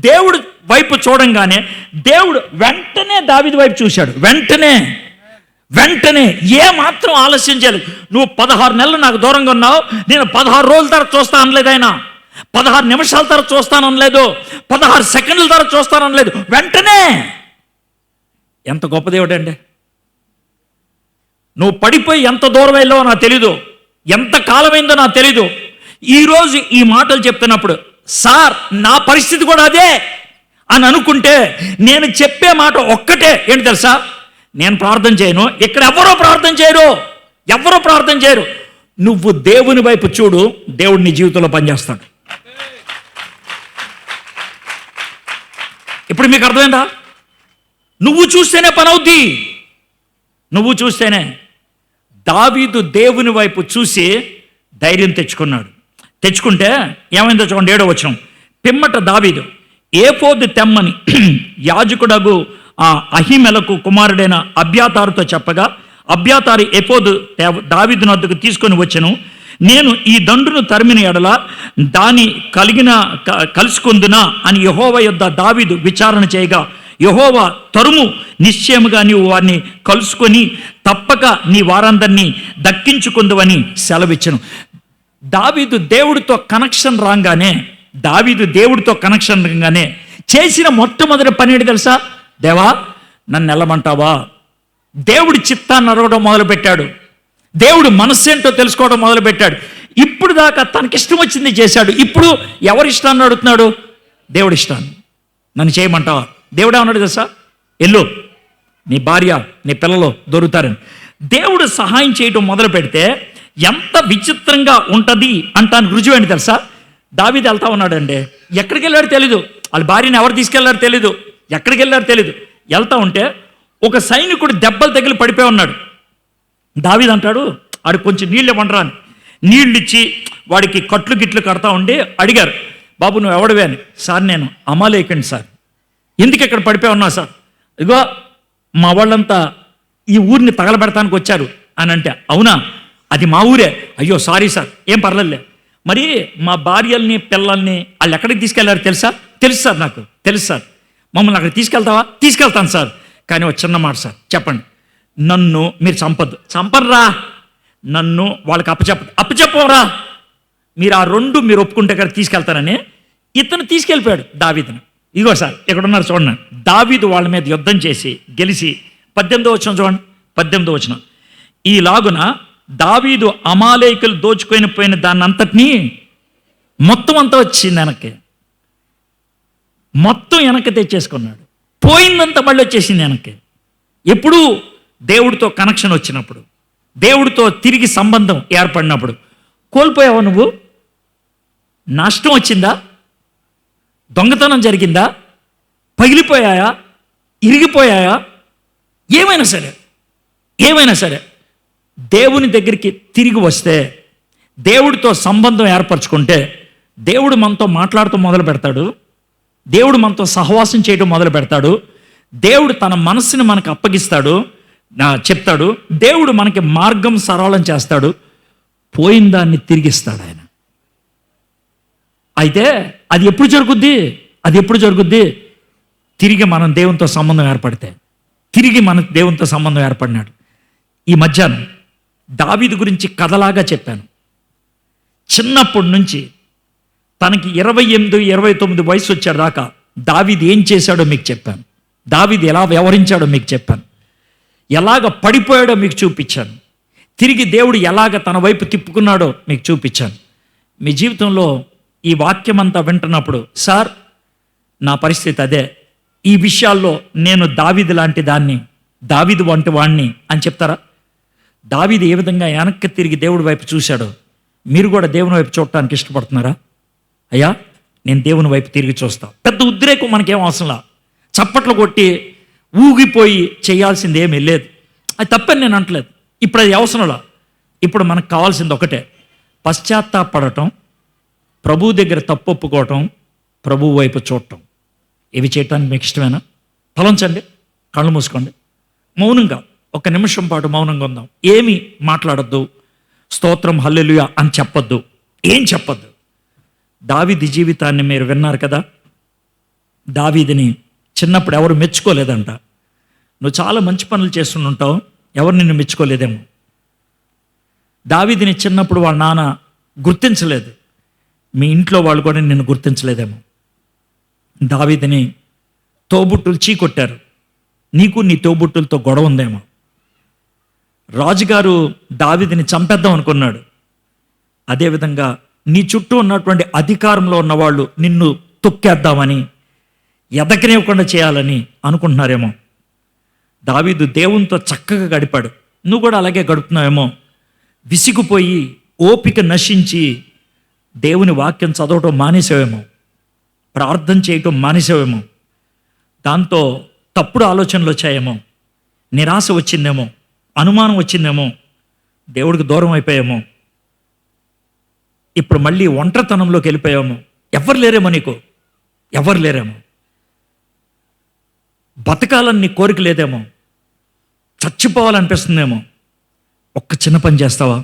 దేవుడు వైపు చూడంగానే దేవుడు వెంటనే దావీదు వైపు చూశాడు. వెంటనే ఏ మాత్రం ఆలస్యం చేయలేదు. నువ్వు 16 నెలలు నాకు దూరంగా ఉన్నావు, నేను 16 రోజుల తర్వాత చూస్తా అనలేదు. ఆయన 16 నిమిషాల తర్వాత చూస్తాననలేదు, 16 సెకండ్ల తర్వాత చూస్తాననలేదు. వెంటనే. ఎంత గొప్ప దేవుడు అండి. నువ్వు పడిపోయి ఎంత దూరం వెళ్ళావో నాకు తెలీదు, ఎంత కాలమైందో నాకు తెలీదు. ఈరోజు ఈ మాటలు చెప్తున్నప్పుడు సార్ నా పరిస్థితి కూడా అదే అని అనుకుంటే నేను చెప్పే మాట ఒక్కటే ఏంటి తెలుసా? నేను ప్రార్థన చేయను, ఇక్కడ ఎవరో ప్రార్థన చేయరు. నువ్వు దేవుని వైపు చూడు, దేవుడు నీ జీవితంలో పనిచేస్తాడు. ఇప్పుడు మీకు అర్థమైందా? నువ్వు చూస్తేనే పని అవుద్ది. నువ్వు చూస్తేనే. దావీదు దేవుని వైపు చూసి ధైర్యం తెచ్చుకుంటే ఏమైందో చూడండి. 7వ వచనం. పిమ్మట దావీదు ఏఫోదు తెమ్మని యాజకుడగు అహీమెలకు కుమారుడైన అబ్యాతారుతో చెప్పగా, అబ్యాతారు ఏఫోదు దావీదు నొద్దకు తీసుకొని వచ్చెను. నేను ఈ దండును తరిమిన ఎడల దాని కలుసుకుందునా అని యెహోవా యొద్ద దావీదు విచారణ చేయగా, యెహోవా తరుము, నిశ్చయముగా నీవు వారిని కలుసుకొని తప్పక నీ వారందరినీ దక్కించుకుందువని సెలవిచ్చను. దావీదు దేవుడితో కనెక్షన్ రాగానే చేసిన మొట్టమొదటి పని ఏంటి తెలుసా? దేవా నన్ను వెళ్ళమంటావా? దేవుడి చిత్తాన్ని అడగడం మొదలుపెట్టాడు. దేవుడు మనస్సేంటో తెలుసుకోవడం మొదలుపెట్టాడు. ఇప్పుడు దాకా తనకిష్టం వచ్చింది చేశాడు. ఇప్పుడు ఎవరి ఇష్టాన్ని అడుగుతున్నాడు? దేవుడి ఇష్టాన్ని. నన్ను చేయమంటావా? దేవుడు ఏమన్నాడు తెలుసా? ఎల్లు, నీ భార్య నీ పిల్లలు దొరుకుతారని. దేవుడు సహాయం చేయడం మొదలు పెడితే ఎంత విచిత్రంగా ఉంటుంది అంటానికి రుజువు ఏంటి తెలుసా? దావీదు వెళ్తా ఉన్నాడండి. ఎక్కడికి వెళ్ళాడో తెలీదు, వాళ్ళ భార్యని ఎవరు తీసుకెళ్లారో తెలీదు, ఎక్కడికి వెళ్ళారో తెలీదు. వెళ్తా ఉంటే ఒక సైనికుడు దెబ్బలు తగిలి పడిపోయి ఉన్నాడు. దావీదు అంటాడు, ఆడు కొంచెం నీళ్ళు ఇవ్వండిరా అని. నీళ్ళు ఇచ్చి వాడికి కట్లు గిట్లు కడతా ఉండి అడిగారు, బాబు నువ్వు ఎవడవే అని. సార్ నేను అమాలేకండి సార్. ఎందుకు ఇక్కడ పడిపోయి ఉన్నా సార్? ఇగో మా వాళ్ళంతా ఈ ఊరిని తగలబెడతానికి వచ్చారు అని అంటే, అవునా, అది మా ఊరే. అయ్యో సారీ సార్, ఏం పర్లేదులే. మరి మా భార్యల్ని పిల్లల్ని వాళ్ళు ఎక్కడికి తీసుకెళ్లారు తెలుసా? తెలుసు సార్, నాకు తెలుసు సార్. మమ్మల్ని అక్కడ తీసుకెళ్తావా? తీసుకెళ్తాను సార్. కానీ ఒక చిన్న మాట సార్, చెప్పండి. నన్ను మీరు చంపర్రా, నన్ను వాళ్ళకి అప్పచెప్పవరా. మీరు ఆ 2 మీరు ఒప్పుకుంటే కదా తీసుకెళ్తానని ఇతను తీసుకెళ్ళిపోయాడు దావీదుని. ఇగో సార్ ఇక్కడ ఉన్నారు చూడండి. దావీదు వాళ్ళ మీద యుద్ధం చేసి గెలిచి 18వ వచనం చూడండి. 18వ వచనం. ఈలాగున దావీదు అమాలేకులు పోయిన దాన్ని అంతటినీ మొత్తం అంతా వచ్చింది వెనక్కి, మొత్తం వెనక్కి తెచ్చేసుకున్నాడు. పోయిందంతా మళ్ళీ వచ్చేసింది వెనక్కి. ఎప్పుడు? దేవుడితో కనెక్షన్ వచ్చినప్పుడు, దేవుడితో తిరిగి సంబంధం ఏర్పడినప్పుడు. కోల్పోయావా నువ్వు? నష్టం వచ్చిందా? దొంగతనం జరిగిందా? పగిలిపోయాయా? ఇరిగిపోయాయా? ఏమైనా సరే దేవుని దగ్గరికి తిరిగి వస్తే, దేవుడితో సంబంధం ఏర్పరచుకుంటే దేవుడు మనతో మాట్లాడుతూ మొదలు పెడతాడు. దేవుడు మనతో సహవాసం చేయడం మొదలు పెడతాడు. దేవుడు తన మనస్సుని మనకు అప్పగిస్తాడు, చెప్తాడు. దేవుడు మనకి మార్గం సరళం చేస్తాడు. పోయిన దాన్ని తిరిగిస్తాడు ఆయన. అయితే అది ఎప్పుడు జరుగుద్ది? తిరిగి మనం దేవునితో సంబంధం ఏర్పడితే. తిరిగి మన దేవునితో సంబంధం ఏర్పడినాడు. ఈ మధ్యాహ్నం దావీదు గురించి కథలాగా చెప్పాను. చిన్నప్పటి నుంచి తనకి 28, 29 వయసు వచ్చేదాకా దావీదు ఏం చేశాడో మీకు చెప్పాను. దావీదు ఎలా వ్యవహరించాడో మీకు చెప్పాను. ఎలాగ పడిపోయాడో మీకు చూపించాను. తిరిగి దేవుడు ఎలాగ తన వైపు తిప్పుకున్నాడో మీకు చూపించాను. మీ జీవితంలో ఈ వాక్యం అంతా వింటున్నప్పుడు, సార్ నా పరిస్థితి అదే, ఈ విషయాల్లో నేను దావీదు లాంటి దాన్ని, దావీదు వంటి వాణ్ణి అని చెప్తారా? దావీదు ఏ విధంగా వెనక్కి తిరిగి దేవుడి వైపు చూశాడో మీరు కూడా దేవుని వైపు చూడటానికి ఇష్టపడుతున్నారా? అయ్యా, నేను దేవుని వైపు తిరిగి చూస్తా. పెద్ద ఉద్రేకం మనకేం అవసరంలా, చప్పట్లు కొట్టి ఊగిపోయి చేయాల్సింది ఏమీ లేదు. అది తప్పని నేను అంటలేదు. ఇప్పుడు అది అవసరంలా. ఇప్పుడు మనకు కావాల్సింది ఒకటే, పశ్చాత్తాపడటం, ప్రభు దగ్గర తప్పు ఒప్పుకోవటం, ప్రభు వైపు చూడటం. ఇవి చేయటానికి మీకు ఇష్టమేనా? తలంచండి, కళ్ళు మూసుకోండి, మౌనంగా ఒక నిమిషం పాటు మౌనంగా ఉందాం. ఏమి మాట్లాడద్దు, స్తోత్రం హల్లెలూయా అని చెప్పొద్దు, ఏం చెప్పొద్దు. దావీదు జీవితాన్ని మీరు విన్నారు కదా. దావీదుని చిన్నప్పుడు ఎవరు మెచ్చుకోలేదంట. నువ్వు చాలా మంచి పనులు చేస్తుంటావు, ఎవరు నిన్ను మెచ్చుకోలేదేమో. దావీదుని చిన్నప్పుడు వాళ్ళ నాన్న గుర్తించలేదు, మీ ఇంట్లో వాళ్ళు కూడా నిన్ను గుర్తించలేదేమో. దావీదుని తోబుట్టులు చీకొట్టారు, నీకు నీ తోబుట్టులతో గొడవ ఉందేమో. రాజుగారు దావీదుని చంపేద్దాం అనుకున్నాడు. అదేవిధంగా నీ చుట్టూ ఉన్నటువంటి అధికారంలో ఉన్నవాళ్ళు నిన్ను తొక్కేద్దామని, ఎదగనివ్వకుండా చేయాలని అనుకుంటున్నారేమో. దావీదు దేవునితో చక్కగా గడిపాడు, నువ్వు కూడా అలాగే గడుపుతున్నావేమో. విసిగిపోయి ఓపిక నశించి దేవుని వాక్యం చదవటం మానేసావేమో, ప్రార్థన చేయటం మానేసావేమో. దాంతో తప్పుడు ఆలోచనలు వచ్చాయేమో, నిరాశ వచ్చిందేమో, అనుమానం వచ్చిందేమో, దేవుడికి దూరం అయిపోయామో. ఇప్పుడు మళ్ళీ ఒంటరితనంలోకి వెళ్ళిపోయామో. ఎవరు లేరేమో, నీకు ఎవరు లేరేమో. బతకాలని నీ కోరిక లేదేమో, చచ్చిపోవాలనిపిస్తుందేమో. ఒక్క చిన్న పని చేస్తావా?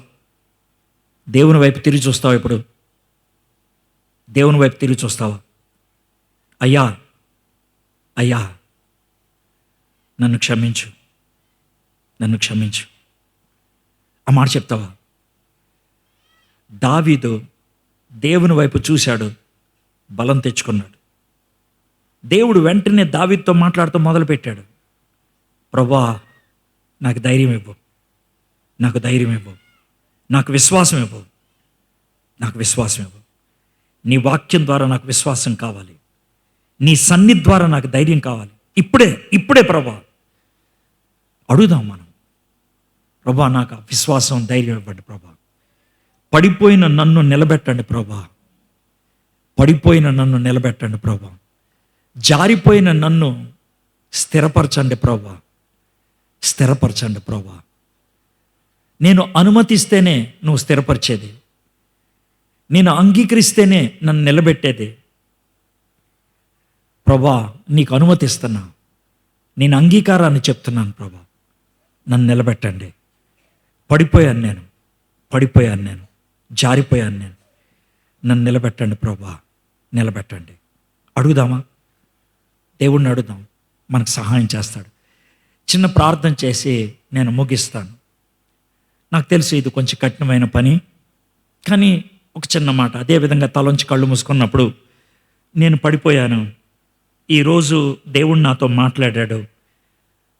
దేవుని వైపు తిరిగి చూస్తావా? ఇప్పుడు దేవుని వైపు తిరిగి చూస్తావా? అయ్యా, అయ్యా, నన్ను క్షమించు, నన్ను క్షమించు, ఆ మాట చెప్తావా? దావీదు దేవుని వైపు చూశాడు, బలం తెచ్చుకున్నాడు. దేవుడు వెంటనే దావీదుతో మాట్లాడుతూ మొదలుపెట్టాడు, ప్రభా, నాకు ధైర్యం ఇవ్వు, నాకు ధైర్యం ఇవ్వు, నాకు విశ్వాసం ఇవ్వు, నాకు విశ్వాసం ఇవ్వు. నీ వాక్యం ద్వారా నాకు విశ్వాసం కావాలి, నీ సన్నిధి ద్వారా నాకు ధైర్యం కావాలి. ఇప్పుడే ఇప్పుడే ప్రభా. అడుగుదాం మనం, ప్రభా నాకు విశ్వాసం, ధైర్యం ఇవ్వండి ప్రభా. పడిపోయిన నన్ను నిలబెట్టండి ప్రభా, పడిపోయిన నన్ను నిలబెట్టండి ప్రభా. జారిపోయిన నన్ను స్థిరపరచండి ప్రభా, స్థిరపరచండి ప్రభా. నేను అనుమతిస్తేనే నువ్వు స్థిరపరిచేది, నేను అంగీకరిస్తేనే నన్ను నిలబెట్టేది. ప్రభా, నీకు అనుమతిస్తున్నా, నేను అంగీకారాన్ని చెప్తున్నాను ప్రభా, నన్ను నిలబెట్టండి. పడిపోయాను నేను, పడిపోయాను నేను, జారిపోయాను నేను, నన్ను నిలబెట్టండి ప్రభా, నిలబెట్టండి. అడుగుదామా? దేవుణ్ణి అడుగుదాం, మనకు సహాయం చేస్తాడు. చిన్న ప్రార్థన చేసి నేను ముగిస్తాను. నాకు తెలుసు ఇది కొంచెం కఠినమైన పని, కానీ ఒక చిన్న మాట. అదేవిధంగా తలంచి కళ్ళు మూసుకున్నప్పుడు నేను పడిపోయాను. ఈరోజు దేవుడు నాతో మాట్లాడాడు.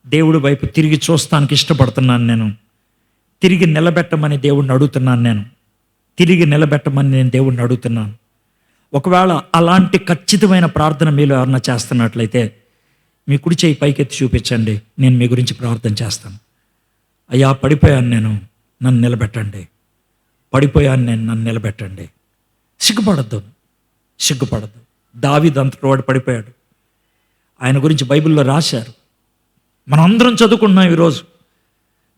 దేవుడి వైపు తిరిగి చూస్తానికి ఇష్టపడుతున్నాను నేను. తిరిగి నిలబెట్టమని దేవుడిని అడుగుతున్నాను నేను. తిరిగి నిలబెట్టమని నేను దేవుడిని అడుగుతున్నాను. ఒకవేళ అలాంటి ఖచ్చితమైన ప్రార్థన మీలో ఎవరన్నా చేస్తున్నట్లయితే మీ కుడి చేయి పైకెత్తి చూపించండి, నేను మీ గురించి ప్రార్థన చేస్తాను. అయ్యా, పడిపోయాను నేను, నన్ను నిలబెట్టండి. పడిపోయాను నేను, నన్ను నిలబెట్టండి. సిగ్గుపడద్దు, సిగ్గుపడద్దు. దావీదు అంతటి వాడు పడిపోయాడు. ఆయన గురించి బైబిల్లో రాశారు, మనందరం చదువుకున్నాం. ఈరోజు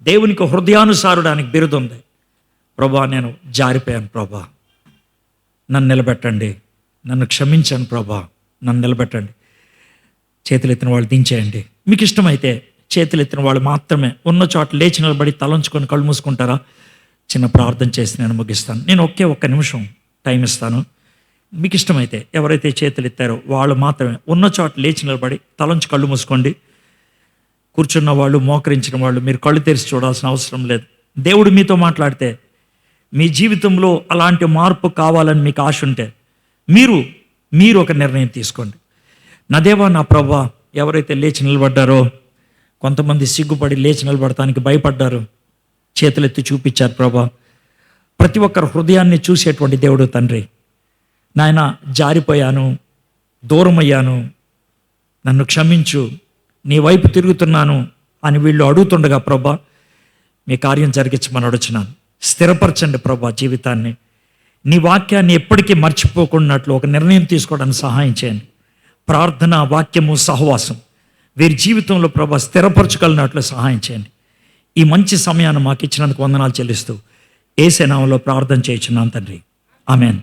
దేవునికి హృదయానుసారుడానికి బిరుదు ఉంది. ప్రభా, నేను జారిపోయాను ప్రభా, నన్ను నిలబెట్టండి, నన్ను క్షమించండి ప్రభా, నన్ను నిలబెట్టండి. చేతులెత్తిన వాళ్ళు దించేయండి. మీకు ఇష్టమైతే చేతులెత్తిన వాళ్ళు మాత్రమే ఉన్న చోట లేచి నిలబడి తలంచుకొని కళ్ళు మూసుకుంటారా? చిన్న ప్రార్థన చేసి నేను ముగిస్తాను. నేను ఒక్క నిమిషం టైం ఇస్తాను. మీకు ఇష్టమైతే ఎవరైతే చేతులు ఎత్తారో వాళ్ళు మాత్రమే ఉన్న చోట లేచి నిలబడి తలంచి కళ్ళు మూసుకోండి. కూర్చున్న వాళ్ళు, మోకరించిన వాళ్ళు మీరు కళ్ళు తెరిచి చూడాల్సిన అవసరం లేదు. దేవుడు మీతో మాట్లాడితే, మీ జీవితంలో అలాంటి మార్పు కావాలని మీకు ఆశ ఉంటే మీరు ఒక నిర్ణయం తీసుకోండి. నా దేవా, నా ప్రభా, ఎవరైతే లేచి నిలబడ్డారో, కొంతమంది సిగ్గుపడి లేచి నిలబడటానికి భయపడ్డారు, చేతులెత్తి చూపించారు ప్రభా. ప్రతి ఒక్కరు హృదయాన్ని చూసేటువంటి దేవుడు తండ్రి. నాయన, జారిపోయాను, దూరం అయ్యాను, నన్ను క్షమించు, నీ వైపు తిరుగుతున్నాను అని వీళ్ళు అడుగుతుండగా ప్రభా మీ కార్యం జరిగించమని అడుగుచున్నాను. స్థిరపరచండి ప్రభా జీవితాన్ని. నీ వాక్యాన్ని ఎప్పటికీ మర్చిపోకున్నట్లు ఒక నిర్ణయం తీసుకోవడానికి సహాయం చేయండి. ప్రార్థన, వాక్యము, సహవాసం వీరి జీవితంలో ప్రభా స్థిరపరచగలిగినట్లు సహాయం చేయండి. ఈ మంచి సమయాన్ని మాకు ఇచ్చినందుకు వందనాలు చెల్లిస్తూ యేసు నామములో ప్రార్థన చేయుచున్నాను తండ్రి. ఆమేన్.